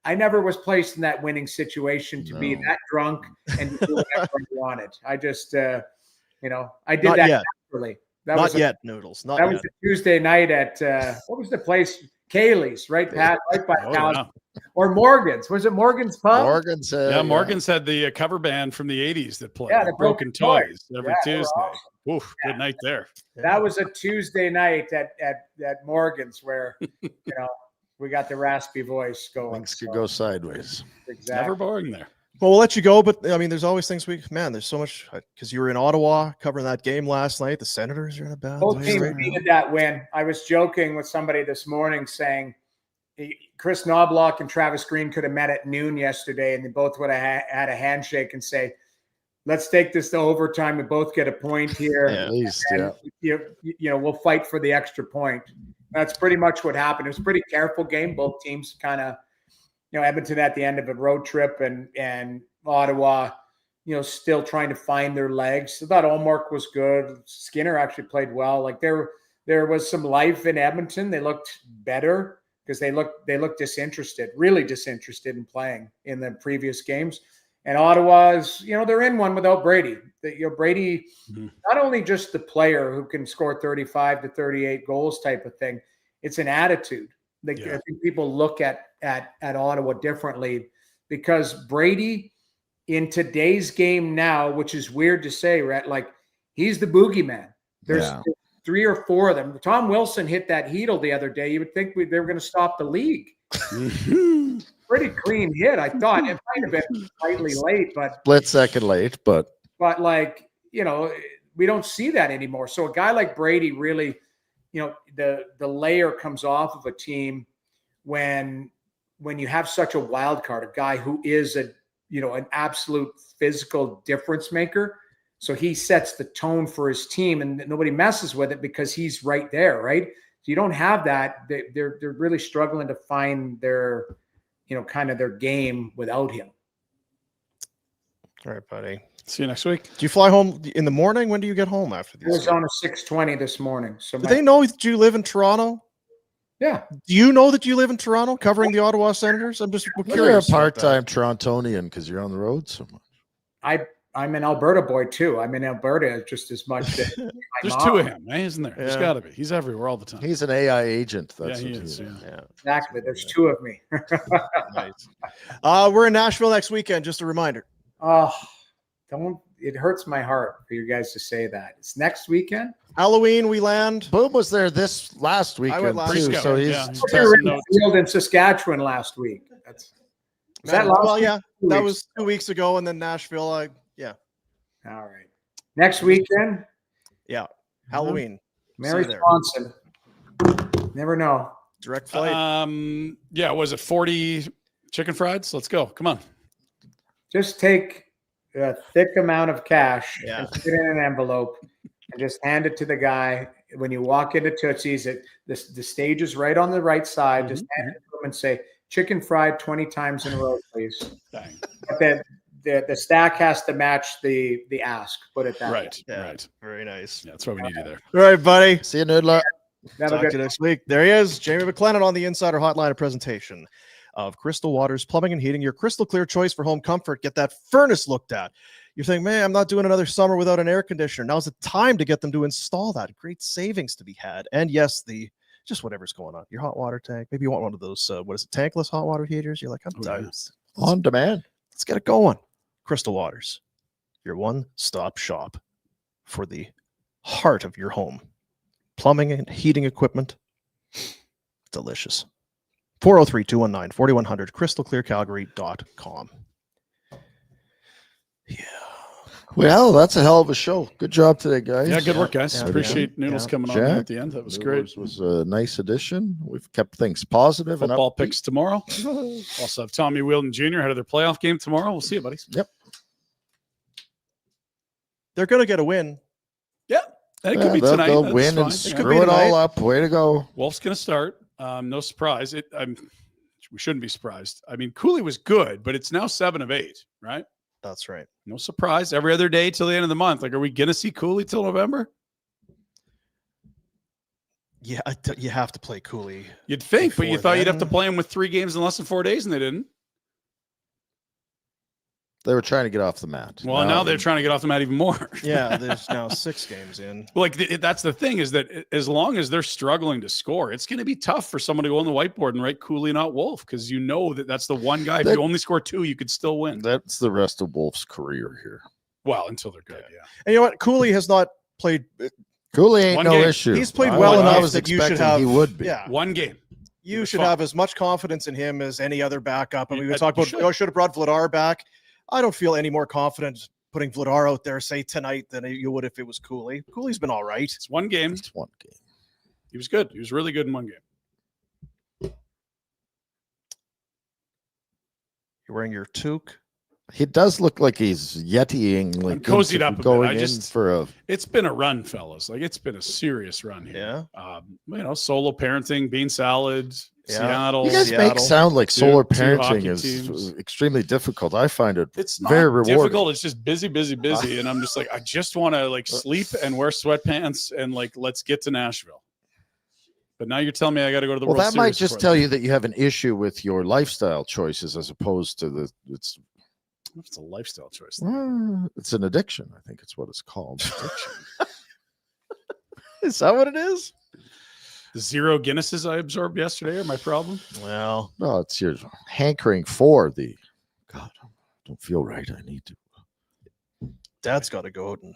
I never was placed in that winning situation to be that drunk and do whatever I wanted. I just, I did Not that yet. naturally. Not yet, Noodles. Not that yet. was a Tuesday night at what was the place? Kaylee's, right, Pat? Right by town. Or Morgan's. Was it Morgan's Pub? Morgan's. Morgan's had the cover band from the 80s that played. Yeah, the Broken Toys every Tuesday. Awesome. Oof, good night there. That was a Tuesday night at Morgan's where, we got the raspy voice going. Things could go sideways. Exactly. Never boring there. Well, we'll let you go, but I mean, there's always things there's so much because you were in Ottawa covering that game last night. The Senators are in a bad Both place teams right needed that win. I was joking with somebody this morning saying Chris Knobloch and Travis Green could have met at noon yesterday, and they both would have had a handshake and say, let's take this to overtime. We both get a point here. At least, we'll fight for the extra point. That's pretty much what happened. It was a pretty careful game. Both teams kind of, Edmonton at the end of a road trip and Ottawa, still trying to find their legs. I thought Olmark was good. Skinner actually played well. Like there was some life in Edmonton. They looked better because they looked disinterested, really disinterested in playing in the previous games. And Ottawa's, they're in one without Brady. Brady, not only just the player who can score 35 to 38 goals type of thing, it's an attitude. I think people look at Ottawa differently because Brady in today's game now, which is weird to say, right? Like he's the boogeyman. There's 3 or 4 of them. Tom Wilson hit that Heedle the other day. You would think they were going to stop the league. Pretty clean hit, I thought. It might have been slightly late, but split second late, but we don't see that anymore. So a guy like Brady really, the layer comes off of a team when you have such a wild card, a guy who is an absolute physical difference maker. So he sets the tone for his team, and nobody messes with it because he's right there, right? So you don't have that. They're really struggling to find their kind of their game without him. All right, buddy. See you next week. Do you fly home in the morning? When do you get home after these? I was on a 6:20 this morning. So do they know that you live in Toronto? Yeah. Do you know that you live in Toronto covering the Ottawa Senators? I'm just curious. You're a part-time Torontonian because you're on the road so much. I'm an Alberta boy too. I'm in Alberta just as much. As my There's mom. two of him, isn't there? There's Yeah. got to be. He's everywhere all the time. He's an AI agent. That's he what is. he Yeah. Yeah. Exactly. There's two of me. Nice. We're in Nashville next weekend. Just a reminder. Oh, don't. It hurts my heart for you guys to say that. It's next weekend. Halloween, we land. Boom was there this last weekend last too, weekend. so he's Yeah. We were in the field in Saskatchewan last week. Is that last well, week? yeah, 2 that weeks? was 2 weeks ago, and then Nashville. Yeah, All right. Next weekend, yeah. Halloween. Mary See you there. Swanson. Never know. Direct flight. Yeah, was it 40 chicken frieds? Let's go. Come on. Just take a thick amount of cash Yeah. and put it in an envelope and just hand it to the guy. When you walk into Tootsie's, the stage is right on the right side. Just hand it to him and say, chicken fried 20 times in a row, please. Dang. But then the stack has to match the ask. Put it that way. Right. Yeah. Right. Very nice. Yeah, that's why we need you there. All right, buddy. see you, Noodler. Have a Talk good to you next week. There he is, Jamie McLennan on the Insider Hotline, a presentation of Crystal Waters Plumbing and Heating, your crystal clear choice for home comfort. Get that furnace looked at. You're thinking, man, I'm not doing another summer without an air conditioner. Now's the time to get them to install that. Great savings to be had. And yes, just whatever's going on. Your hot water tank. Maybe you want one of those, tankless hot water heaters. You're like, I'm done. On demand. Let's get it going. Crystal Waters, your one-stop shop for the heart of your home. Plumbing and heating equipment. Delicious. 403-219-4100, crystalclearcalgary.com. Yeah. Well, that's a hell of a show. Good job today, guys. Yeah, good work, guys. Yeah. Appreciate Noodles coming on Jack, at the end. That was great. It was a nice addition. We've kept things positive. Football and upbeat. picks tomorrow. Also have Tommy Wheeldon Jr. head of their playoff game tomorrow. We'll see you, buddies. Yep. They're going to get a win. Yeah. And it could be they'll tonight. go That's win fine. and Yeah. could be screw it tonight. all up. Way to go. Wolf's going to start. No surprise. We shouldn't be surprised. I mean, Cooley was good, but it's now 7 of 8, right? That's right. No surprise. Every other day till the end of the month. Like, are we going to see Cooley till November? Yeah, you have to play Cooley. You'd think, but you Before thought you'd have to then- play him with 3 games in less than 4 days, and they didn't. They were trying to get off the mat. Well, now they're trying to get off the mat even more. Yeah, there's now 6 games in. Like, that's the thing, is that as long as they're struggling to score, it's going to be tough for someone to go on the whiteboard and write Cooley, not Wolf, because you know that's the one guy. If you only score 2, you could still win. That's the rest of Wolf's career here. Well, until they're good, yeah. And you know what? Cooley has not played. Cooley ain't One no game. issue. He's played I well was enough that you should expecting have. He would be. Yeah, One game. you was should fine. have as much confidence in him as any other backup. I mean, we You talked about, should. should have brought Vladar back. I don't feel any more confident putting Vladar out there, say tonight, than you would if it was Cooley. Cooley's been all right. It's one game. It's one game. He was good. He was really good in one game. You're wearing your toque. He does look like he's yetiing, like cozied up a bit. going I in just- for a. It's been a run, fellas. Like, it's been a serious run here. Yeah. Solo parenting, bean salad, Yeah. Seattle. You guys Seattle. make sound like solar Two hockey parenting is teams. extremely difficult. I find it It's not very rewarding. difficult. It's just busy. And I'm just like, I just want to like sleep and wear sweatpants and like, let's get to Nashville. But now you're telling me I got to go to the Well, World that might Series just before tell that. you that you have an issue with your lifestyle choices as opposed to It's a lifestyle choice. it's an addiction. I think it's what it's called. Is that what it is? The 0 Guinnesses I absorbed yesterday are my problem. Well, No, it's your hankering for the God. I don't feel right. I need to. Dad's got to go out and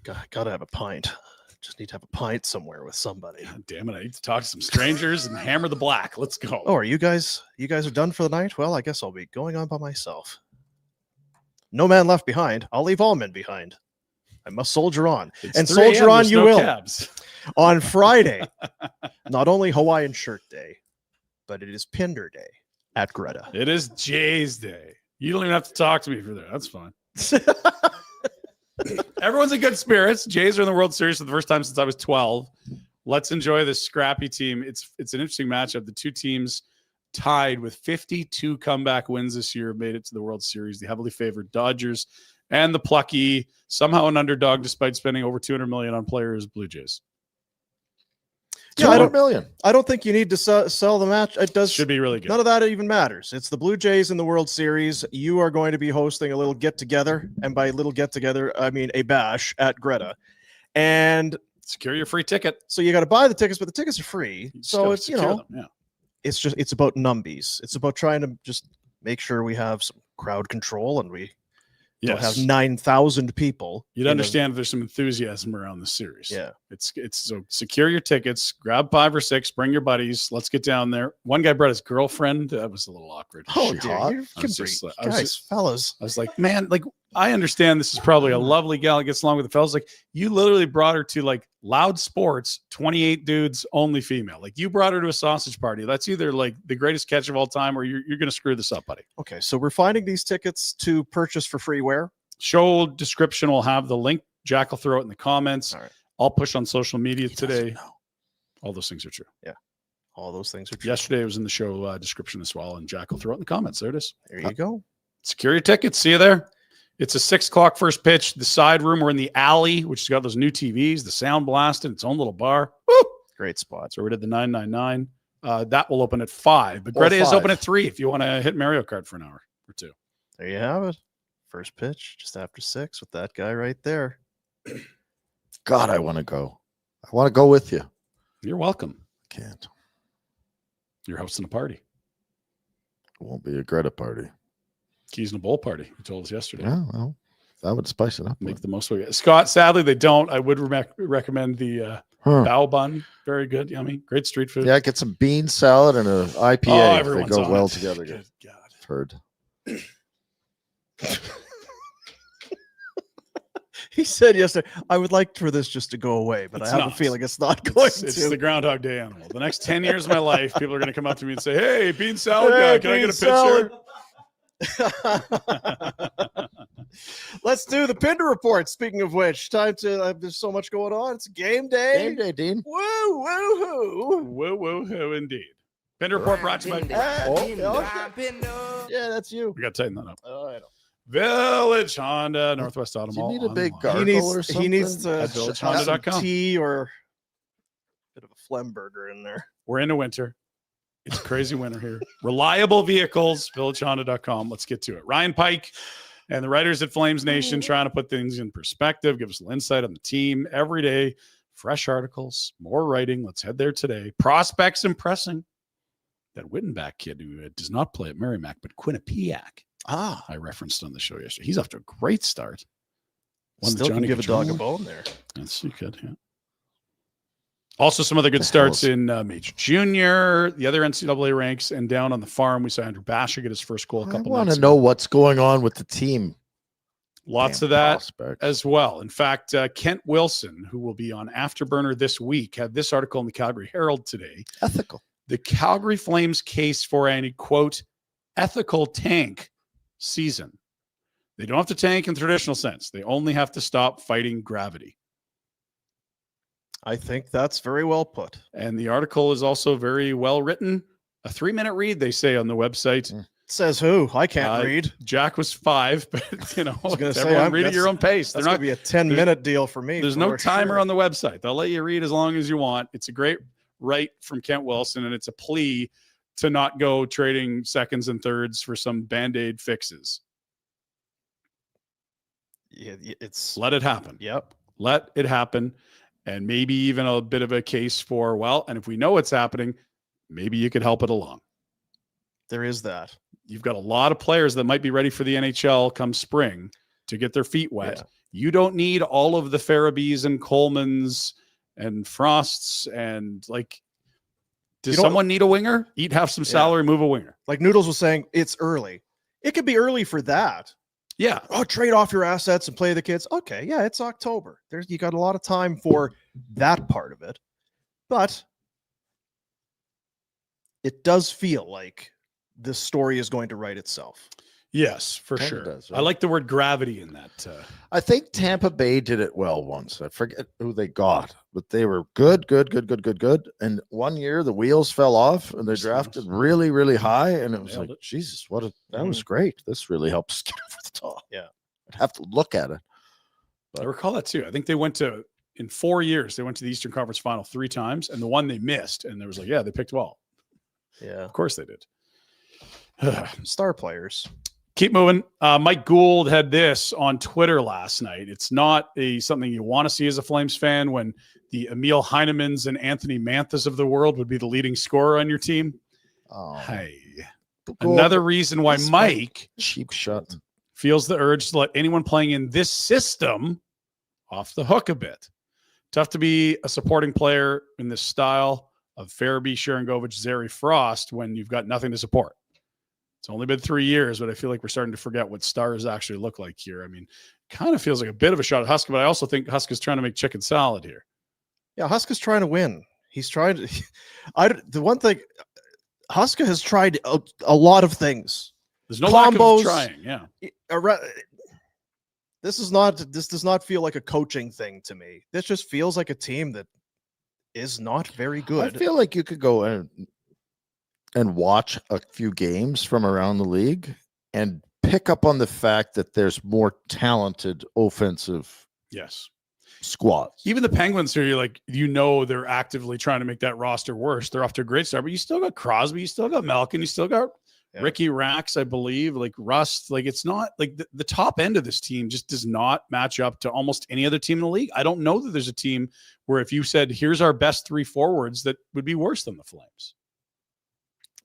got to have a pint. Just need to have a pint somewhere with somebody. God damn it. I need to talk to some strangers and hammer the black. Let's go. Oh, are you guys are done for the night? Well, I guess I'll be going on by myself. No man left behind. I'll leave all men behind. I must soldier on. It's and 3 soldier a.m., on there's you no will. cabs. On Friday, not only Hawaiian Shirt Day, but it is Pinder Day at GRETA. It is Jay's Day. You don't even have to talk to me for that. That's fine. Everyone's in good spirits. Jays are in the World Series for the first time since I was 12. Let's enjoy this scrappy team. It's an interesting matchup. The two teams tied with 52 comeback wins this year made it to the World Series. The heavily favored Dodgers and the plucky, somehow an underdog despite spending over $200 million on players, Blue Jays. Yeah, I 200 don't- million. I don't think you need to sell the match. It does. Should be really good. None of that even matters. It's the Blue Jays in the World Series. You are going to be hosting a little get together, and by little get together, I mean a bash at GRETA. And Secure your free ticket. so you got to buy the tickets, but the tickets are free. You just So gotta it's secure them, yeah. it's about numbies. It's about trying to just make sure we have some crowd control and we don't have 9,000 people. You'd understand if there's some enthusiasm around the series. Yeah. It's so secure your tickets, grab 5 or 6, bring your buddies. Let's get down there. One guy brought his girlfriend. That was a little awkward. Oh, She dear. hot? You I can was breathe. just like- I was Guys, just- fellas. I was like, man, like I understand this is probably a lovely gal that gets along with the fellas. Like you literally brought her to like Loud Sports, 28 dudes, only female. Like you brought her to a sausage party. That's either like the greatest catch of all time or you're going to screw this up, buddy. Okay, so we're finding these tickets to purchase for free where? Show description will have the link. Jack will throw it in the comments. All right. I'll push on social media He doesn't today. know. All those things are true. All those things are true. Yesterday it was in the show description as well, and Jack will throw it in the comments. There it is. There you go. Secure your tickets. See you there. It's a 6 o'clock first pitch. The side room, we're in the alley, which has got those new TVs, the sound blasted, its own little bar. Woo! Great spot. So we did the 999. That will open at 5. But Or GRETA is 5. open at 3 if you want to hit Mario Kart for an hour or 2. There you have it. First pitch just after 6 with that guy right there. God, I want to go. I want to go with you. You're welcome. Can't. You're hosting a party. It won't be a GRETA party. Keys in a bowl party. You told us yesterday. Yeah, well, that would spice it up. Make the most of it. Scott, sadly, they don't. I would recommend the Huh. bao bun. Very good. Yummy. Great street food. Yeah, get some bean salad and an IPA. Oh, They everyone's go on well it. together. Good God. I've heard. He said yesterday, I would like for this just to go away, but It's I have not. a feeling it's not going It's to. the Groundhog Day animal. The next 10 years of my life, people are going to come up to me and say, hey, bean salad Hey, guy, can I bean get a picture? Let's do the Pinder Report. Speaking of which, time to, there's so much going on. It's game day. Game day, Dean. Woo, woo, hoo. Woo, woo, hoo, indeed. Pinder Report brought to you by... Yeah, that's you. We got to tighten that up. Oh, I know. Village Honda, Northwest Auto Do you Mall. need a big online. gargle or something? He needs to At have villagehonda.com. some tea or a bit of a Flemberger in there. We're into winter. It's a crazy winter here. Reliable vehicles, villagehonda.com. Let's get to it. Ryan Pike and the writers at Flames Nation trying to put things in perspective, give us a little insight on the team every day. Fresh articles, more writing. Let's head there today. Prospects impressing. That Wittenbach kid who does not play at Merrimack, but Quinnipiac, I referenced on the show yesterday. He's off to a great start. Won the Still can Johnny give a dog a Gaudreau. bone there. Yes, you could, yeah. Also, some other good The starts hell's- in Major Junior, the other NCAA ranks, and down on the farm, we saw Andrew Basher get his first goal a I couple want nights to know ago. what's going on with the team. Lots Damn of that prospects. as well. In fact, Kent Wilson, who will be on Afterburner this week, had this article in the Calgary Herald today. Ethical. The Calgary Flames case for a, quote, ethical tank season. They don't have to tank in traditional sense. They only have to stop fighting gravity. I think that's very well put. And the article is also very well written. A 3-minute read, they say on the website. Says who? I can't Uh, read. Jack was 5, but you know, I was gonna say, everyone I'm- read at your that's- own pace. That's They're going to not, be a 10-minute deal for me. there's no for timer sure. on the website. They'll let you read as long as you want. It's a great write from Kent Wilson, and it's a plea to not go trading seconds and thirds for some Band-Aid fixes. Yeah, it's Let it happen. yep. Let it happen. And maybe even a bit of a case for, well, and if we know what's happening, maybe you could help it along. There is that. You've got a lot of players that might be ready for the NHL come spring to get their feet wet. Yeah. You don't need all of the Farabys and Colemans and Frosts and like, does You don't- someone need a winger? Eat half some salary, move a winger. Like Noodles was saying, it's early. It could be early for that. Yeah. Oh, trade off your assets and play the kids. Okay, yeah, it's October. You got a lot of time for that part of it. But it does feel like this story is going to write itself. Yes, for Kinda sure. does, I right? like the word gravity in that. I think Tampa Bay did it well once. I forget who they got, but they were good. And one year the wheels fell off and they drafted really, really high. And it was Nailed like, it. Jesus, that was great. This really helps get over the top. Yeah. I'd have to look at it. I recall that too. I think they went to in 4 years, they went to the Eastern Conference Final 3 times, and the one they missed, and there was like, yeah, they picked well. Yeah. Of course they did. Star players. Keep moving. Mike Gould had this on Twitter last night. It's not something you want to see as a Flames fan when the Emil Heinemans and Anthony Manthas of the world would be the leading scorer on your team. Oh, Hey, another reason why Mike cheap shot. feels the urge to let anyone playing in this system off the hook a bit. Tough to be a supporting player in this style of Farabee, Sharangovich, Zary, Frost when you've got nothing to support. It's only been 3 years, but I feel like we're starting to forget what stars actually look like here. I mean, kind of feels like a bit of a shot at Huska, but I also think Huska's trying to make chicken salad here. Yeah, Huska's trying to win. He's trying to. The one thing, Huska has tried a lot of things. There's no lack of trying. Yeah. This does not feel like a coaching thing to me. This just feels like a team that is not very good. I feel like you could go and watch a few games from around the league and pick up on the fact that there's more talented offensive Yes. squads. Even the Penguins here, you're like, they're actively trying to make that roster worse. They're off to a great start, but you still got Crosby, you still got Malkin, you still got Ricky Rax, I believe, like Rust. Like, it's not like the top end of this team just does not match up to almost any other team in the league. I don't know that there's a team where if you said, here's our best 3 forwards, that would be worse than the Flames.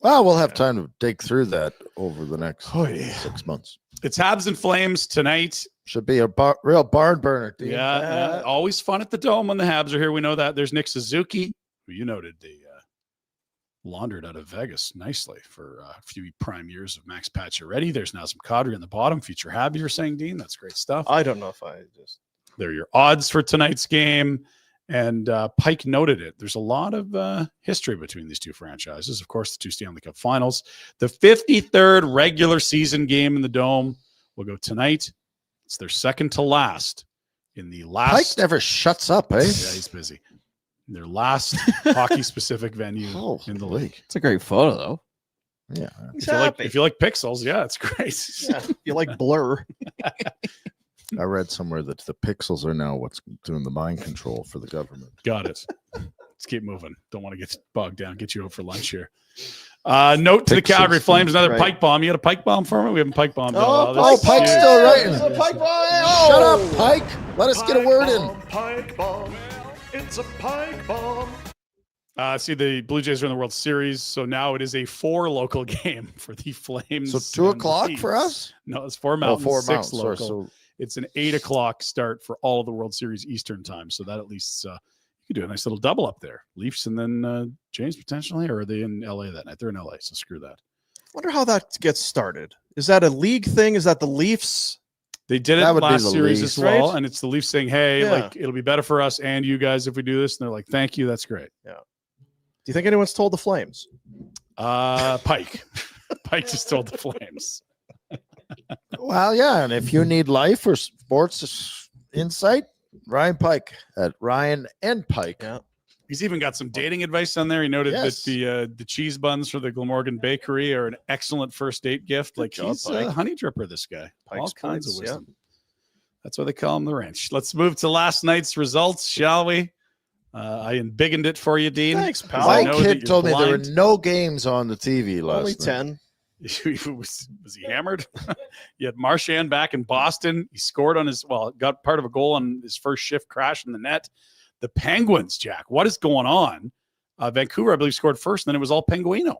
Well, we'll have time to dig through that over the next 6 months. It's Habs and Flames tonight. Should be a real barn burner. Dean. Yeah, always fun at the Dome when the Habs are here. We know that. There's Nick Suzuki, who did the laundered out of Vegas nicely for a few prime years of Max Pacioretty. There's now some Kadri in the bottom. Future Hab, you're saying, Dean? That's great stuff. I don't know if I just. They're your odds for tonight's game. And Pike noted it. There's a lot of history between these two franchises. Of course, the 2 Stanley Cup finals. The 53rd regular season game in the Dome will go tonight. It's their second to last in the last. Pike never shuts up, eh? Yeah, he's busy. Their last hockey-specific venue in the league. It's a great photo, though. Yeah. If you like pixels, yeah, it's great. Yeah, you like Blur. I read somewhere that the pixels are now what's doing the mind control for the government. Got it. Let's keep moving. Don't want to get bogged down. Get you out for lunch here. Note to the Calgary Flames, another pike bomb. You got a pike bomb for me? We haven't pike bombed. Pike's still writing. Pike bomb. Shut up, Pike. Let us get a word in. Pike bomb. It's a pike bomb. See, the Blue Jays are in the World Series, so now it is a 4 local game for the Flames. So 2 o'clock for us? No, it's 4 Mountain, 4 6 Mountain. local. Sorry, so it's an 8 o'clock start for all of the World Series Eastern time. So that at least you could do a nice little double up there. Leafs and then Jays potentially, or are they in LA that night? They're in LA, so screw that. Wonder how that gets started. Is that a league thing? Is that the Leafs? They did it last series as well, right? and it's the Leafs saying, hey, like it'll be better for us and you guys if we do this. And they're like, thank you, that's great. Yeah. Do you think anyone's told the Flames? Pike. Pike just told the Flames. Well, yeah, and if you need life or sports insight, Ryan Pike at Ryan and Pike. Yeah. He's even got some dating advice on there. He noted that the cheese buns for the Glamorgan Bakery are an excellent first date gift. Like, he's a honey dripper, this guy. Pike's all kinds points, of wisdom. Yeah. That's why they call him the wrench. Let's move to last night's results, shall we? I embiggened it for you, Dean. Thanks, pal. My kid told me there were no games on the TV last Only night. 10. Was he hammered? You had Marchand back in Boston. He scored on got part of a goal on his first shift crash in the net. The Penguins, Jack, what is going on? Vancouver, I believe, scored first, and then it was all Penguino.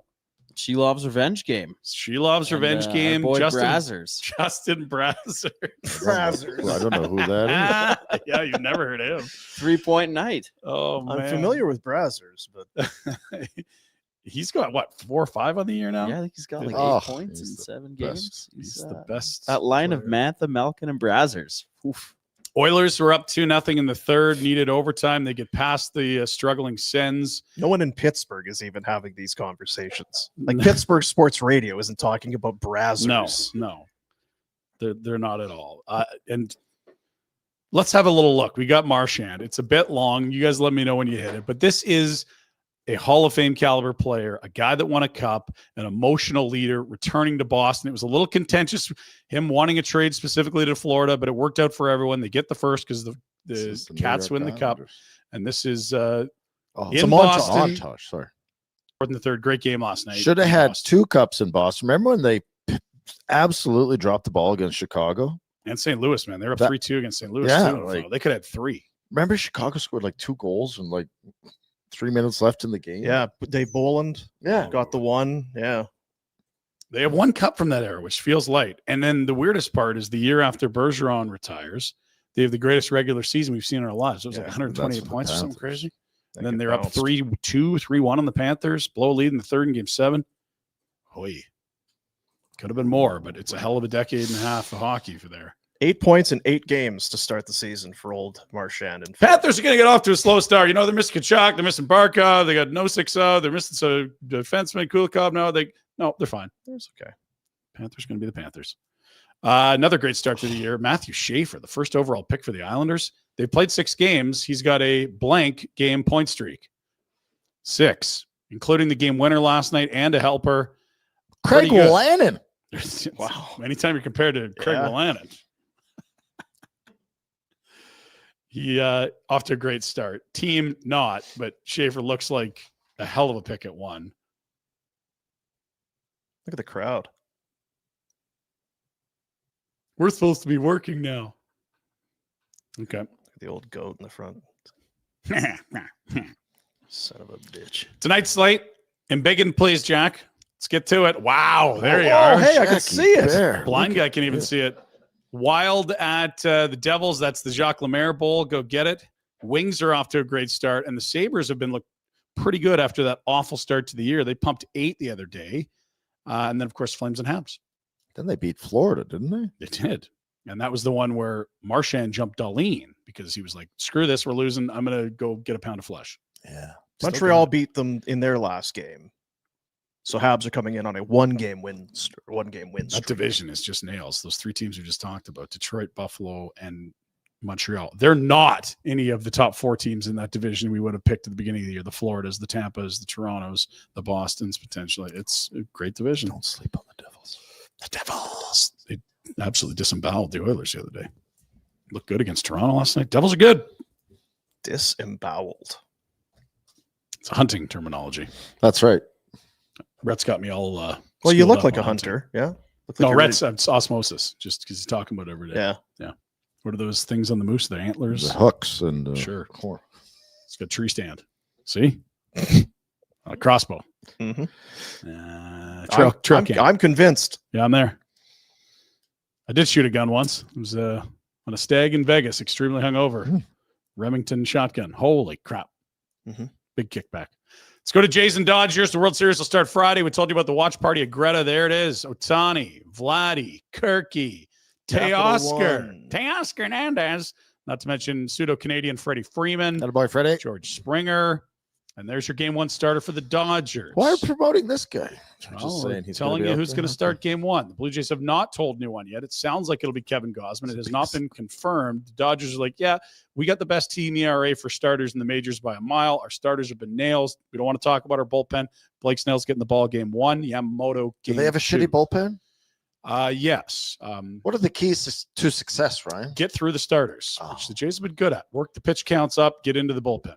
Shelov's revenge game. Shelov's revenge game. Boy Justin Brazzers. Justin Brazzers. Well, I don't know who that is. Yeah, you've never heard of him. 3-point night. Oh, man. I'm familiar with Brazzers, but he's got, 4 or 5 on the year now? Yeah, I think he's got like 8 points in 7 games. He's the best. That line of Mantha, Malkin, and Brazzers. Oof. Oilers were up 2-0 in the third, needed overtime. They get past the struggling Sens. no one in Pittsburgh is even having these conversations. Like, Pittsburgh sports radio isn't talking about Brazzers. No. They're not at all. And let's have a little look. We got Marchand. It's a bit long. You guys let me know when you hit it. But this is a Hall of Fame caliber player, a guy that won a cup, an emotional leader, returning to Boston. It was a little contentious, him wanting a trade specifically to Florida, but it worked out for everyone. They get the first because the This is the New Cats York win the cup, Islanders. and this is Oh, in a Boston. montage. Sorry. Fourth and the third. Great game last night. Should have in had Boston. 2 cups in Boston. Remember when they absolutely dropped the ball against Chicago? And St. Louis, man. They're up That- 3-2 against St. Louis, Yeah, too. like- They could have had 3. Remember Chicago scored like 2 goals and like 3 minutes left in the game? Yeah, Dave Boland Yeah. got the one. Yeah. They have 1 cup from that era, which feels light. And then the weirdest part is the year after Bergeron retires, they have the greatest regular season we've seen in our lives. It was like Yeah, 128 that's the points or something Panthers. crazy. They And then get they're up bounced. 3-2, 3-1 on the Panthers, blow a lead in the third in game 7. Hoy. Could have been more, but it's a hell of a decade and a half of hockey for there. 8 points in 8 games to start the season for old Marchand. And Panthers are going to get off to a slow start. You know, they're missing Kachuk, they're missing Barkov, they got Nosek, they're missing defenseman Kulikov now. They're fine. It's okay. Panthers going to be the Panthers. Another great start to the year. Matthew Schaefer, the first overall pick for the Islanders. They've played 6 games. He's got a blank game point streak. 6, including the game winner last night and a helper. Craig Pretty good. Lannon. Wow. Anytime you're compared to Craig Yeah. Lannon. He off to a great start. Team not, but Schaefer looks like a hell of a pick at 1. Look at the crowd. We're supposed to be working now. Okay. The old goat in the front. Son of a bitch. Tonight's slate. Embiggen, please, Jack. Let's get to it. Wow, there you Oh, are. hey, I can Jackie see it. Bear. Blind Look guy at can even this. see it. Wild at the Devils. That's the Jacques Lemaire Bowl. Go get it. Wings are off to a great start, and the Sabres have been look pretty good after that awful start to the year. They pumped 8 the other day. And then, of course, Flames and Habs. Then they beat Florida, didn't they? They did. And that was the one where Marchand jumped Darlene because he was like, screw this, we're losing. I'm going to go get a pound of flesh. Yeah. Montreal beat them in their last game. So Habs are coming in on a one-game win That streak. division is just nails. Those 3 teams we just talked about, Detroit, Buffalo, and Montreal. They're not any of the top 4 teams in that division we would have picked at the beginning of the year. The Floridas, the Tampas, the Torontos, the Bostons, potentially. It's a great division. Don't sleep on the Devils. The Devils. They absolutely disemboweled the Oilers the other day. Looked good against Toronto last night. Devils are good. Disemboweled. It's a hunting terminology. That's right. Rhett's got me all Well, you schooled look up like a on hunting. hunter. Yeah. Look like No, you're Rhett's it's osmosis, just because he's talking about it every day. Yeah. What are those things on the moose? The antlers? The hooks and Sure. core. It's got a tree stand. See? A crossbow. Mm-hmm. Trail cam. I'm convinced. Yeah, I'm there. I did shoot a gun once. It was on a stag in Vegas, extremely hungover. Remington shotgun. Holy crap. Mhm. Big kickback. Let's go to Jason Dodgers. The World Series will start Friday. We told you about the watch party at GRETA. There it is. Otani, Vladdy, Kirky, Teoscar Hernandez. Not to mention pseudo-Canadian Freddie Freeman, That boy, Freddie. George Springer. And there's your game 1 starter for the Dodgers. Why are you promoting this guy? I'm Oh, just saying he's telling gonna you be who's out going to there. start game 1. The Blue Jays have not told anyone yet. It sounds like it'll be Kevin Gausman. It has not been confirmed. The Dodgers are like, yeah, we got the best team ERA for starters in the majors by a mile. Our starters have been nails. We don't want to talk about our bullpen. Blake Snell's getting the ball game 1. Yamamoto Do game they have a 2. shitty bullpen? Yes. What are the keys to success, Ryan? Get through the starters, which the Jays have been good at. Work the pitch counts up, get into the bullpen.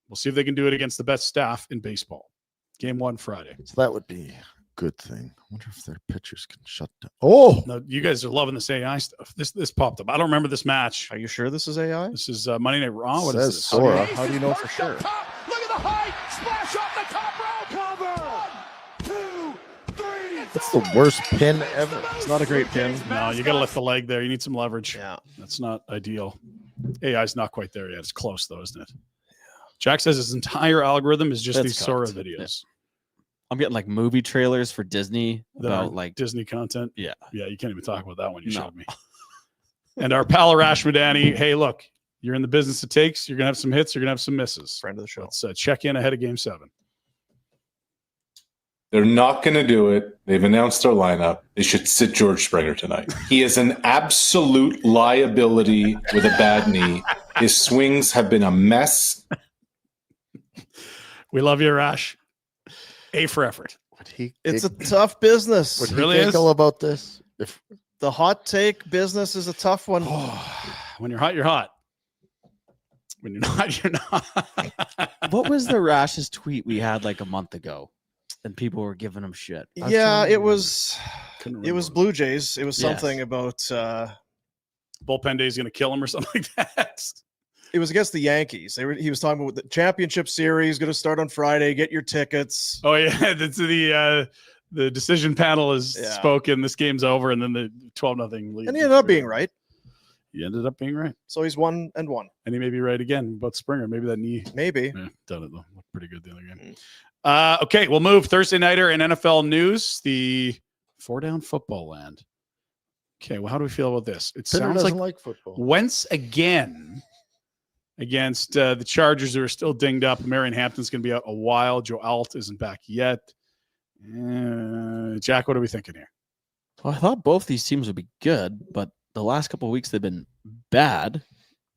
We'll see if they can do it against the best staff in baseball. Game 1 Friday. So that would be a good thing. I wonder if their pitchers can shut down. Oh, Now, you guys are loving this AI stuff. This popped up. I don't remember this match. Are you sure this is AI? This is Monday Night Raw. What Says is this? so. Sora. How do you know for sure? Look at the height. Splash off the top row. Cover. 1, 2, 3. that's the worst pin ever. It's not a great pin. No, you got to lift the leg there. You need some leverage. Yeah. That's not ideal. AI's not quite there yet. It's close, though, isn't it? Jack says his entire algorithm is just That's these Sora cocked. videos. I'm getting like movie trailers for Disney that are about like Disney content. yeah. Yeah, you can't even talk about that one you No. showed me. And our pal Arash Madani, hey, look, you're in the business it takes. You're going to have some hits. You're going to have some misses. Friend of the show. Let's check in ahead of game 7. They're not going to do it. They've announced their lineup. They should sit George Springer tonight. He is an absolute liability with a bad knee. His swings have been a mess. We love you, Arash. A for effort. Would he? It's a tough business. Would he really is. giggle about this? If The hot take business is a tough one. When you're hot, you're hot. When you're not, you're not. What was the rashest tweet we had like a month ago? And people were giving him shit. Yeah, it was Couldn't it was remember. Blue Jays. It was Yes. something about Bullpen day is going to kill him or something like that. it was against the Yankees. He was talking about the championship series going to start on Friday. Get your tickets. Oh yeah, that's the decision panel has Yeah. spoken. This game's over, and then the 12-0 lead. And he ended up being right. He ended up being right, So he's 1-1. and he may be right again about Springer. Maybe that knee. Maybe. Yeah, done it though. Looked pretty good the other game. Okay, we'll move Thursday nighter in NFL news. The 4-down football land. Okay, well, how do we feel about this? It Pinder sounds doesn't like like football. Wentz again against the Chargers, who are still dinged up. Marion Hampton's going to be out a while. Joe Alt isn't back yet. Jack, what are we thinking here? Well, I thought both these teams would be good, but the last couple of weeks they've been bad.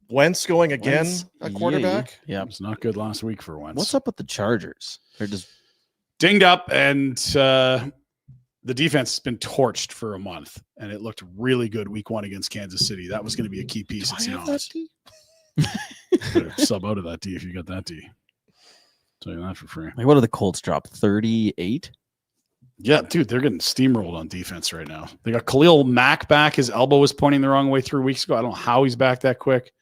Wentz going again Wentz, at quarterback. Yeah. It was not good last week for Wentz. What's up with the Chargers? They're just Dinged up, and the defense has been torched for a month, and it looked really good week 1 against Kansas City. That was going to be a key piece. It sounds. Better sub out of that D if you got that D. Tell you that for free. like, what are the Colts drop? 38? Yeah, dude, they're getting steamrolled on defense right now. They got Khalil Mack back. His elbow was pointing the wrong way 3 weeks ago. I don't know how he's back that quick,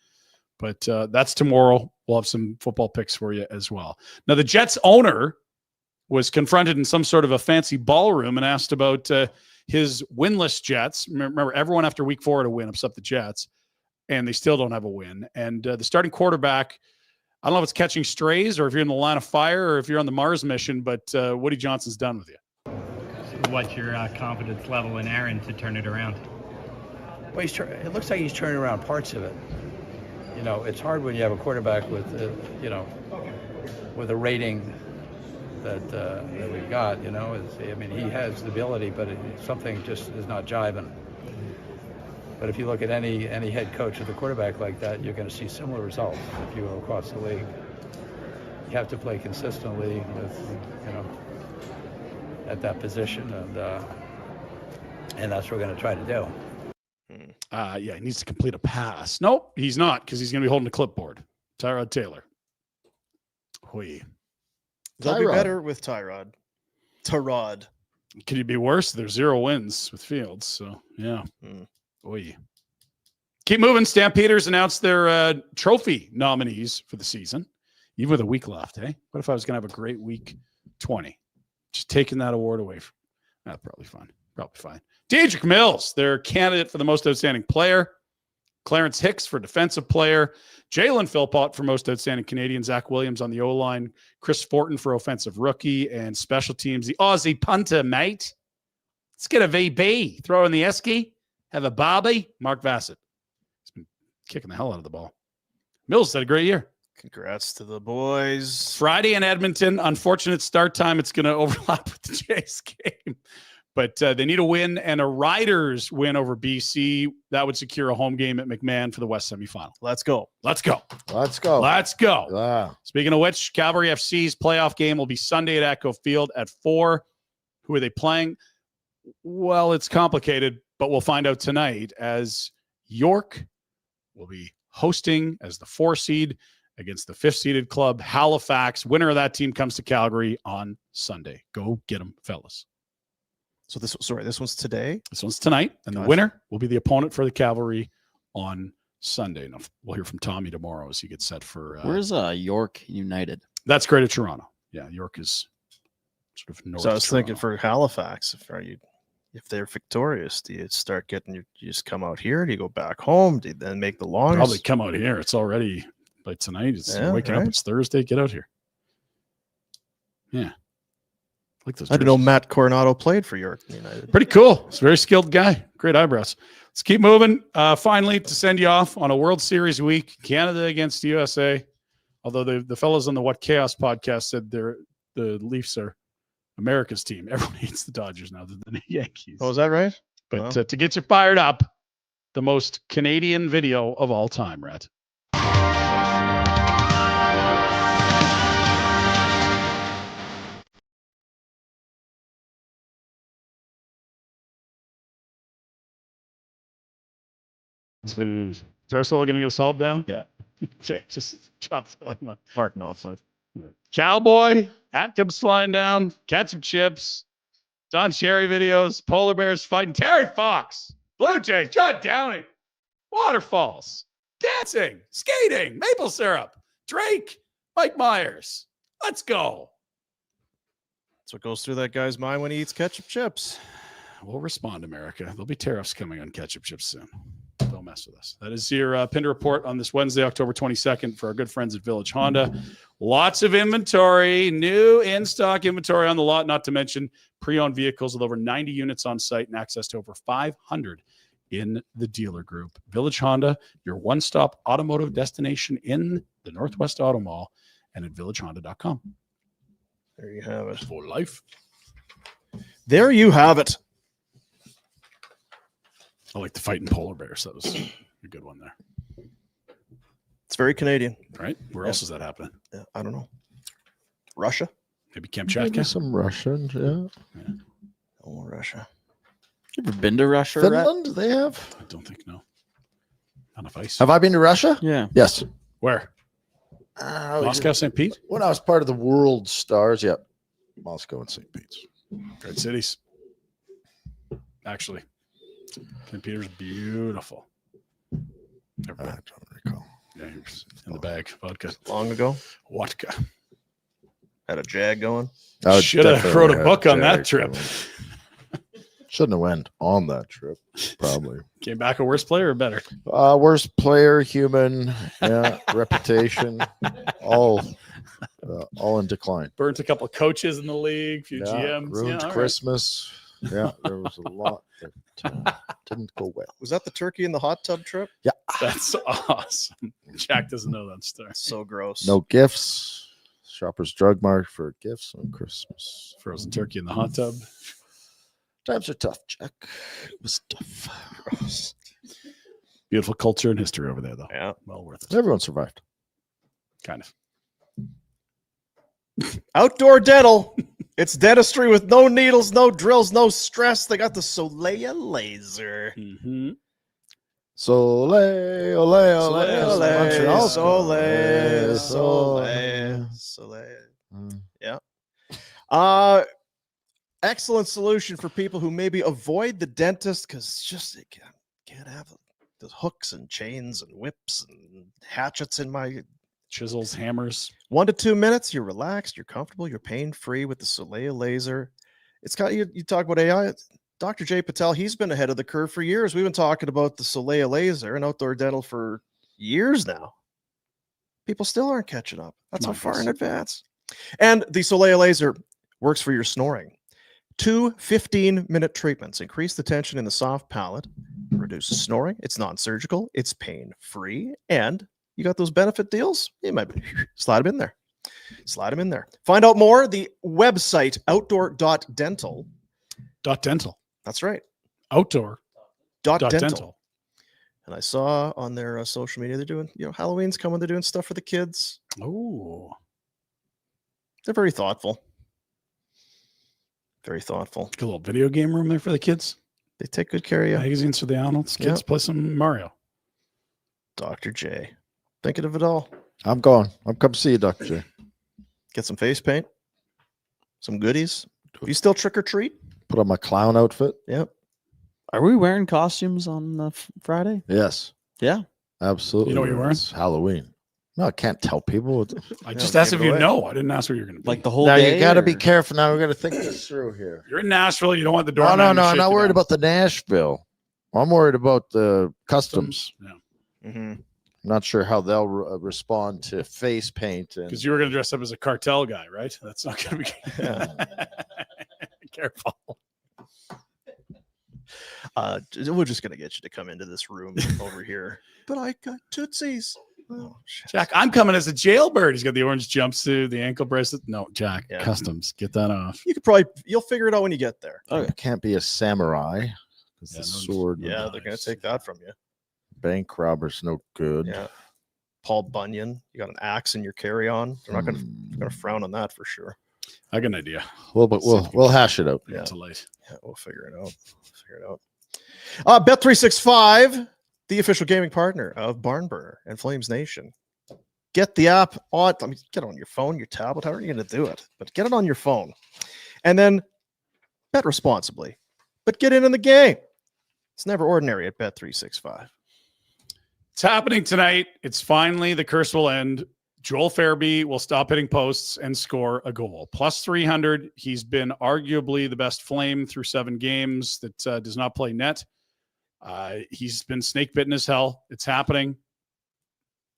but that's tomorrow. We'll have some football picks for you as well. Now, the Jets owner was confronted in some sort of a fancy ballroom and asked about his winless Jets. Remember, everyone after week 4 had a win except the Jets, and they still don't have a win. And the starting quarterback, I don't know if it's catching strays or if you're in the line of fire or if you're on the Mars mission, but Woody Johnson's done with you. What's your confidence level in Aaron to turn it around? Well, it looks like he's turning around parts of it. You know, it's hard when you have a quarterback with, with a rating that we've got. You know, I mean, he has the ability, but something just is not jiving. But if you look at any head coach with a quarterback like that, you're going to see similar results if you go across the league. You have to play consistently with, at that position, and that's what we're going to try to do. Yeah, he needs to complete a pass. Nope, he's not, because he's going to be holding a clipboard. Tyrod Taylor. Hui. They'll be better with Tyrod. Tyrod. Could he be worse? There's 0 wins with Fields, so yeah. Oi. Keep moving. Stampeders announced their trophy nominees for the season, even with a week left. Hey, what if I was going to have a great week 20? Just taking that award away from that's probably fine. Probably fine. Dedrick Mills, their candidate for the most outstanding player. Clarence Hicks for defensive player. Jalen Philpott for most outstanding Canadian. Zach Williams on the O-line. Chris Fortin for offensive rookie and special teams. The Aussie punter, mate. Let's get a VB. Throw in the Esky. Have a Barbie. Mark Vassett. He's been kicking the hell out of the ball. Mills had a great year. Congrats to the boys. Friday in Edmonton. Unfortunate start time. It's going to overlap with the Jays game. But they need a win and a Riders win over BC. That would secure a home game at McMahon for the West semifinal. Let's go. Let's go. Let's go. Let's go. Ah. Speaking of which, Cavalry FC's playoff game will be Sunday at Echo Field at 4. Who are they playing? Well, it's complicated, but we'll find out tonight as York will be hosting as the 4 seed against the 5th seeded club, Halifax. Winner of that team comes to Calgary on Sunday. Go get them, fellas. So this one's today? This one's tonight, and the winner will be the opponent for the Cavalry on Sunday. Now, we'll hear from Tommy tomorrow as he gets set for... Where's York United? That's Greater Toronto. Yeah, York is sort of north. So I was Toronto. thinking for Halifax, if they're victorious, do you start getting you just come out here? Do you go back home? Do you then make the longest? Probably come out here. It's already by tonight. It's waking up. It's Thursday. Get out here. Yeah. Like those. I didn't know Matt Coronado played for York United. Pretty cool. He's a very skilled guy. Great eyebrows. Let's keep moving. Finally, to send you off on a World Series week, Canada against USA. Although the fellows on the What Chaos podcast said the Leafs are America's team. Everyone hates the Dodgers now. They're the Yankees. Oh, is that right? But to get you fired up, the most Canadian video of all time, Rhett. Is Ursula going to get a solved down? Yeah. Just drops on Martin offside. Cowboy, hat comes flying down, ketchup chips, Don Cherry videos, polar bears fighting, Terry Fox, Blue Jays, John Downey, waterfalls, dancing, skating, maple syrup, Drake, Mike Myers. Let's go. That's what goes through that guy's mind when he eats ketchup chips. We'll respond, America. There'll be tariffs coming on ketchup chips soon. Don't mess with us. That is your Pinder Report on this Wednesday, October 22nd for our good friends at Village Honda. Lots of inventory, new in-stock inventory on the lot, not to mention pre-owned vehicles with over 90 units on site and access to over 500 in the dealer group. Village Honda, your one-stop automotive destination in the Northwest Auto Mall and at villagehonda.com. There you have it. For life. There you have it. I like the fighting polar bears. That was a good one there. It's very Canadian. Right? Where else is that happening? Yeah, I don't know. Russia? Maybe Maybe Kamchatka? some Russians, yeah. Oh, Russia. You ever been to Russia? Rat? Finland, they have. I don't think, no. Not enough ice. Have I been to Russia? Yeah. Yes. Where? Moscow, St. Pete? When I was part of the World Stars, yeah. Moscow and St. Pete's. Great cities. Actually. St. Peter's beautiful. I don't recall. Yeah, he was in the bag. Vodka. Long ago. Vodka. Had a Jag going. I would Should have definitely wrote a have book on that Jack trip. going. Shouldn't have went on that trip. Probably. Came back a worse player or better? Worst player, human, yeah, reputation, all in decline. Burnt a couple of coaches in the league, few Yeah, GMs. ruined Yeah, all right. Christmas. Yeah, there was a lot that didn't go well. Was that the turkey in the hot tub trip? That's awesome. Jack doesn't know that story. So gross. No gifts. Shoppers Drug Mart for gifts on Christmas. Frozen turkey in the hot tub. Times are tough, Jack. It was tough. Gross. Beautiful culture and history over there, though. Yeah. Well worth it. Everyone survived. Kind of. Outdoor dental. It's dentistry with no needles, no drills, no stress. They got the Soleil laser. Mm-hmm. Soleil, ole, ole, Soleil, Montreal. Soleil, Soleil, Soleil. Yeah. Excellent solution for people who maybe avoid the dentist because just they can't have the hooks and chains and whips and hatchets in my Chisels, hammers. 1 to 2 minutes. You're relaxed, you're comfortable, you're pain-free with the Soleil laser. It's got you talk about AI. Dr. Jay Patel, he's been ahead of the curve for years. We've been talking about the Soleil laser and outdoor dental for years now. People still aren't catching up. That's how far in advance. And the Soleil laser works for your snoring. 2 15-minute treatments increase the tension in the soft palate, reduces snoring. It's non-surgical, it's pain-free, and you got those benefit deals? You might slide them in there. Slide them in there. Find out more. The website outdoor.dental. .dental. That's right. Outdoor. Dental. And I saw on their social media they're doing, Halloween's coming. They're doing stuff for the kids. Oh. They're very thoughtful. Very thoughtful. Like a little video game room there for the kids. They take good care of you. Magazines for the adults. Kids play some Mario. Dr. J. Thinking of it all. I'm going. I'm come see you, Dr. J. Get some face paint. Some goodies. Do you still trick or treat? Put on my clown outfit. Yep. Are we wearing costumes on Friday? Yes. Yeah. Absolutely. You know what you're wearing? It's Halloween. No, I can't tell people. I just asked if you know. I didn't ask what you're going to be. Like the whole Now day? you got to or- be careful. Now we're going to think this through here. You're in Nashville. You don't want the door. Oh, no, I'm not worried about the Nashville. I'm worried about the customs. Yeah. Mm-hmm. I'm not sure how they'll respond to face paint. And Because you were going to dress up as a cartel guy, right? That's not going to be. Careful. We're just gonna get you to come into this room over here. But I got tootsies. Oh, shit. Jack, I'm coming as a jailbird. He's got the orange jumpsuit, the ankle bracelet. No, Jack, Yeah. customs. Get that off. You'll figure it out when you get there. I can't be a samurai because the sword. Yeah, they're gonna take that from you. Bank robber's no good. Yeah. Paul Bunyan, you got an axe in your carry-on. They're not gonna frown on that for sure. I got an idea. We'll hash it out. Yeah. Too late. Yeah, we'll figure it out. Bet365, the official gaming partner of Barn Burner and Flames Nation. Get the app on. I mean, get it on your phone, your tablet, however you're going to do it. But get it on your phone. And then bet responsibly. But get in the game. It's never ordinary at Bet365. It's happening tonight. It's finally, the curse will end. Joel Farabee will stop hitting posts and score a goal. Plus 300. He's been arguably the best Flame through 7 games that does not play net. He's been snake bitten as hell. It's happening.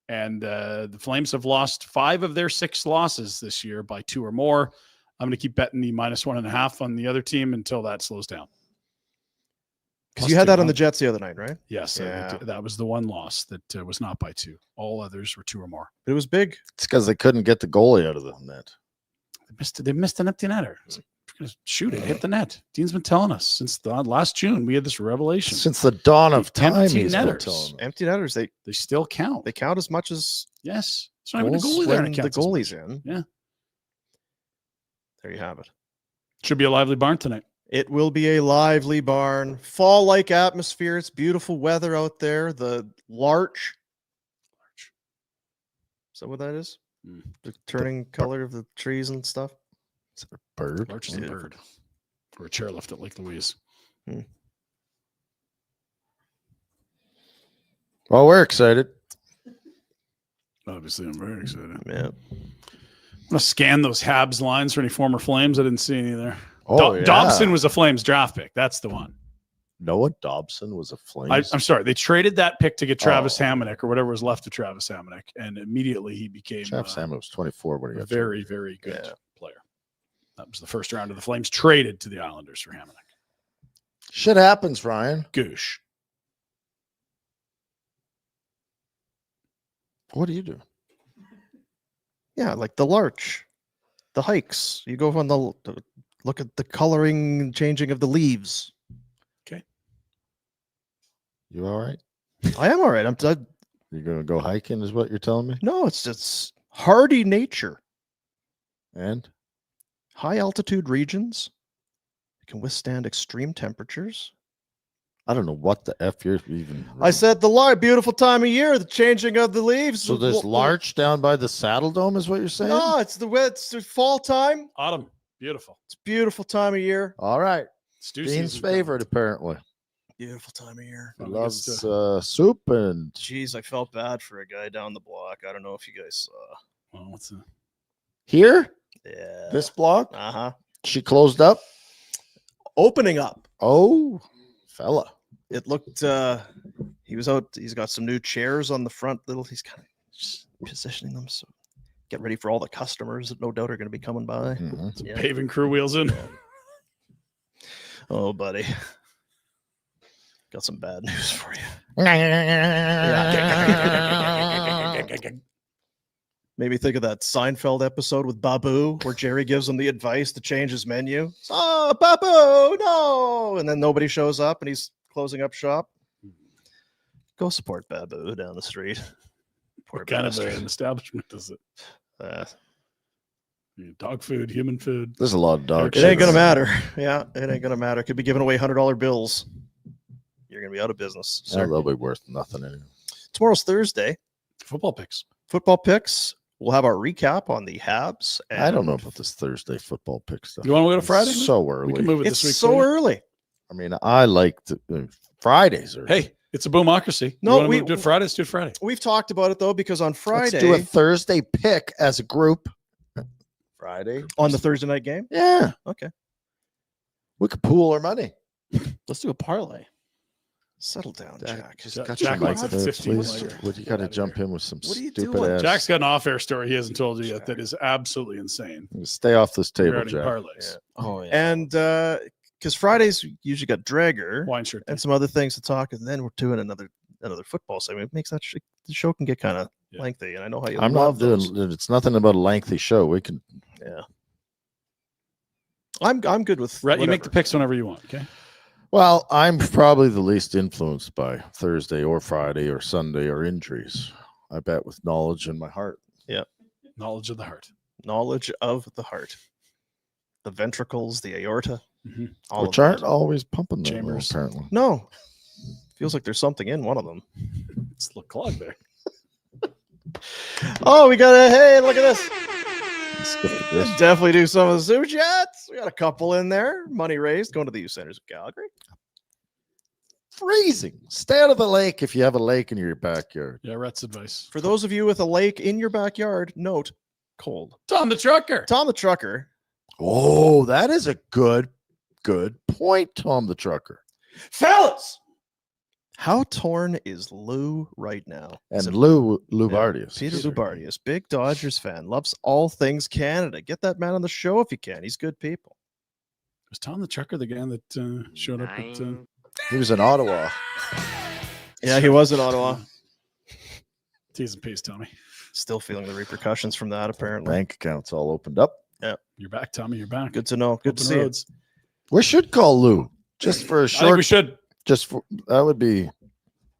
And the Flames have lost 5 of their 6 losses this year by 2 or more. I'm going to keep betting the -1.5 on the other team until that slows down. Because you had that on the Jets the other night, right? Yes, Yeah. that was the one loss that was not by 2. All others were 2 or more. It was big. It's because they couldn't get the goalie out of the net. They missed an empty netter. Shoot it, hit the net. Dean's been telling us since last June. We had this revelation. Since the dawn of time, Empty he's been netters. telling us. Empty netters, They still count. they count as much as Yes. It's not even a goals goalie there. when and it the counts as goalie's much. in. Yeah. There you have it. Should be a lively barn tonight. It will be a lively barn. Fall-like atmosphere. It's beautiful weather out there. The larch. Is that what that is? The turning color of the trees and stuff? Is it a bird? Larch is a bird. Or a chairlift at Lake Louise. Well, we're excited. Obviously, I'm very excited. Yeah. I'm going to scan those Habs lines for any former Flames. I didn't see any there. Oh, yeah. Dobson was a Flames draft pick. That's the one. Noah Dobson was a Flames. I'm sorry. They traded that pick to get Travis Hamonic or whatever was left of Travis Hamonic. And immediately he became Travis Hamonic was 24 when he a got very, very good player. That was the first round of the Flames traded to the Islanders for Hamonic. Shit happens, Ryan. Goosh. What do you do? Yeah, like the larch, the hikes. You go on the look at the coloring and changing of the leaves. You all right? I am all right. You're going to go hiking is what you're telling me? No, it's just hardy nature. And? High altitude regions. It can withstand extreme temperatures. I don't know what the F you're even. I said the beautiful time of year, the changing of the leaves. So there's larch down by the Saddle Dome is what you're saying? No, it's the fall time. Autumn. Beautiful. It's a beautiful time of year. All right. Stew Dean's season. favorite, apparently. Beautiful time of year. He loves soup and. Jeez, I felt bad for a guy down the block. I don't know if you guys saw. Well, what's that? Here? Yeah. This block? Uh-huh. She closed up? Opening up. Oh, fella. It looked he was out. He's got some new chairs on the front. He's kind of just positioning them so get ready for all the customers that no doubt are going to be coming by. Mm-hmm. Yeah. Paving crew wheels in. Oh, buddy. Got some bad news for you. Maybe think of that Seinfeld episode with Babu where Jerry gives him the advice to change his menu. Oh, Babu, no! And then nobody shows up and he's closing up shop. Go support Babu down the street. Poor What kind of bastard. an establishment is it? Uh, Dog food, human food. There's a lot of dog It shit. ain't gonna matter. Yeah, it ain't gonna matter. Could be giving away $100 bills. You're gonna be out of business. So they'll be worth nothing anyway. Tomorrow's Thursday. Football picks. Football picks. We'll have our recap on the Habs. I don't know about this Thursday football pick stuff. You want to go to Friday? It's so We early. can move it It's this week. so for you. early. I mean, I like Fridays. Or Hey, it's a boomocracy. No, No, we- do it Friday. Let's do it Friday. We've talked about it though because on let's Friday do a Thursday pick as a group. Friday on the Thursday night game. Yeah, Okay, we could pool our money. Let's do a parlay. settle down, Jack. Just Jack got your likes mic it there, 15 please. later. What you got to jump in with some What are you stupid doing? ass. Jack's got an off-air story he hasn't told you yet that is absolutely insane. Stay off this table, Regarding Jack. parlays. Oh yeah. And because Fridays we usually got Dragger Wine shirt. and some other things to talk, and then we're doing another football segment. It makes that the show can get kind of Yeah. lengthy, and I know how you I'm not love doing. those. It's nothing about a lengthy show. We can. Yeah, I'm good with. Rhett, you make the whatever. picks whenever you want. Okay. Well, I'm probably the least influenced by Thursday or Friday or Sunday or injuries. I bet with knowledge in my heart. Knowledge of the heart. knowledge of the heart, the ventricles, the aorta, all Which of aren't that. always pumping that well, Chambers. apparently. No, feels like there's something in one of them. It's the clog there. Oh, we got a hey, look at this. Skip this. Definitely do some of the Superchats. We got a couple in there. Money raised going to the youth centers of Calgary. Freezing. Stay out of the lake if you have a lake in your backyard. Yeah, Rhett's advice. For those of you with a lake in your backyard, note cold. Tom the Trucker. Tom the Trucker. Oh, that is a good point, Tom the Trucker. Fellas, how torn is Lou right now? And Lou Yeah, Bardius. Peter Lubardius, big Dodgers fan, loves all things Canada. Get that man on the show if you can. He's good people. Was Tom the Trucker the guy that showed up at... He was in Ottawa. Yeah, he was in Ottawa. T's and P's, Tommy. Still feeling the repercussions from that, apparently. Bank accounts all opened up. Yeah. You're back, Tommy. You're back. Good to know. Good to see you. We should call Lou just for a I think short. we should. Just for that would be.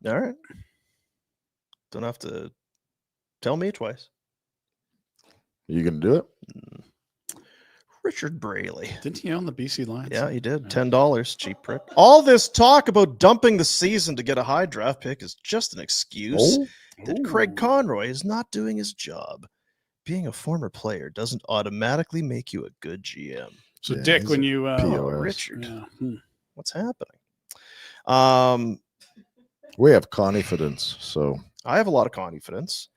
All right. Don't have to tell me twice. You gonna do it? Richard Braley. Didn't he own the BC Lions? Yeah, he did. $10, cheap prick. All this talk about dumping the season to get a high draft pick is just an excuse that Craig Conroy is not doing his job. Being a former player doesn't automatically make you a good GM. So, Yeah, Dick, he's when a you... POS. Richard, yeah. what's happening? We have confidence, so I have a lot of confidence.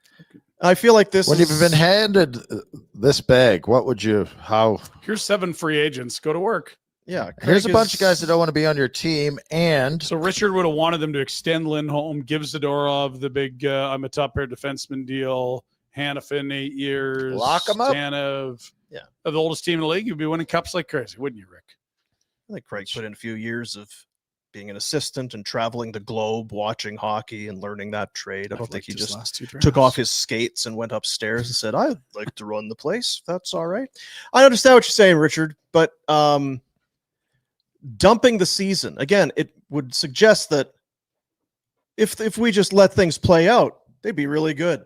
I feel like this when is... you've been handed this bag, what would you? How? Here's 7 free agents. Go to work. Yeah, Here's a Craig bunch of guys is- that don't want to be on your team, and So Richard would have wanted them to extend Lindholm, give Zadorov the big I'm a top pair defenseman deal, Hannafin 8 years, Lock 'em up. Tanev. Yeah. Of the oldest team in the league, you'd be winning cups like crazy, wouldn't you, Rick? I think Craig put in a few years of being an assistant and traveling the globe, watching hockey and learning that trade. I don't think he just last 2 drafts. took off his skates and went upstairs and said, I'd like to run the place. That's all right. I understand what you're saying, Richard, but dumping the season, again, it would suggest that if we just let things play out, they'd be really good.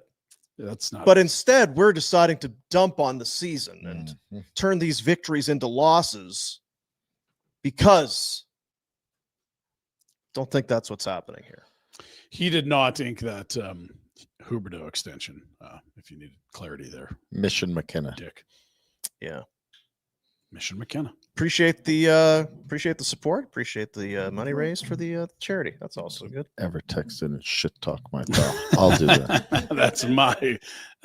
That's not. But instead, we're deciding to dump on the season and turn these victories into losses because don't think that's what's happening here. He did not ink that Huberdeau extension. If you needed clarity there, Mission McKenna. Dick. Yeah. Mission McKenna. Appreciate the support. Appreciate the money raised for the charity. That's also good. Ever text in and shit talk my pal. I'll do that.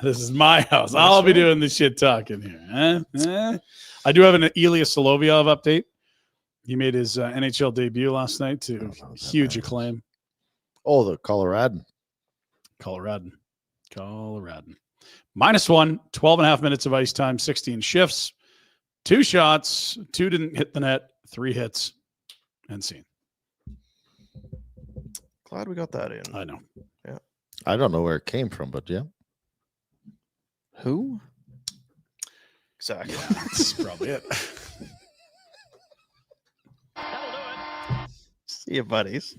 This is my house. I'll be doing the shit talking here. I do have an Ilya Solovyov update. He made his NHL debut last night to huge acclaim. Oh, the Coloradan. Coloradan. -1, 12.5 minutes of ice time, 16 shifts, 2 shots, 2 didn't hit the net, 3 hits, and scene. Glad we got that in. I know. Yeah. I don't know where it came from, but yeah. Who? Exactly. Yeah, that's probably it. See you, buddies.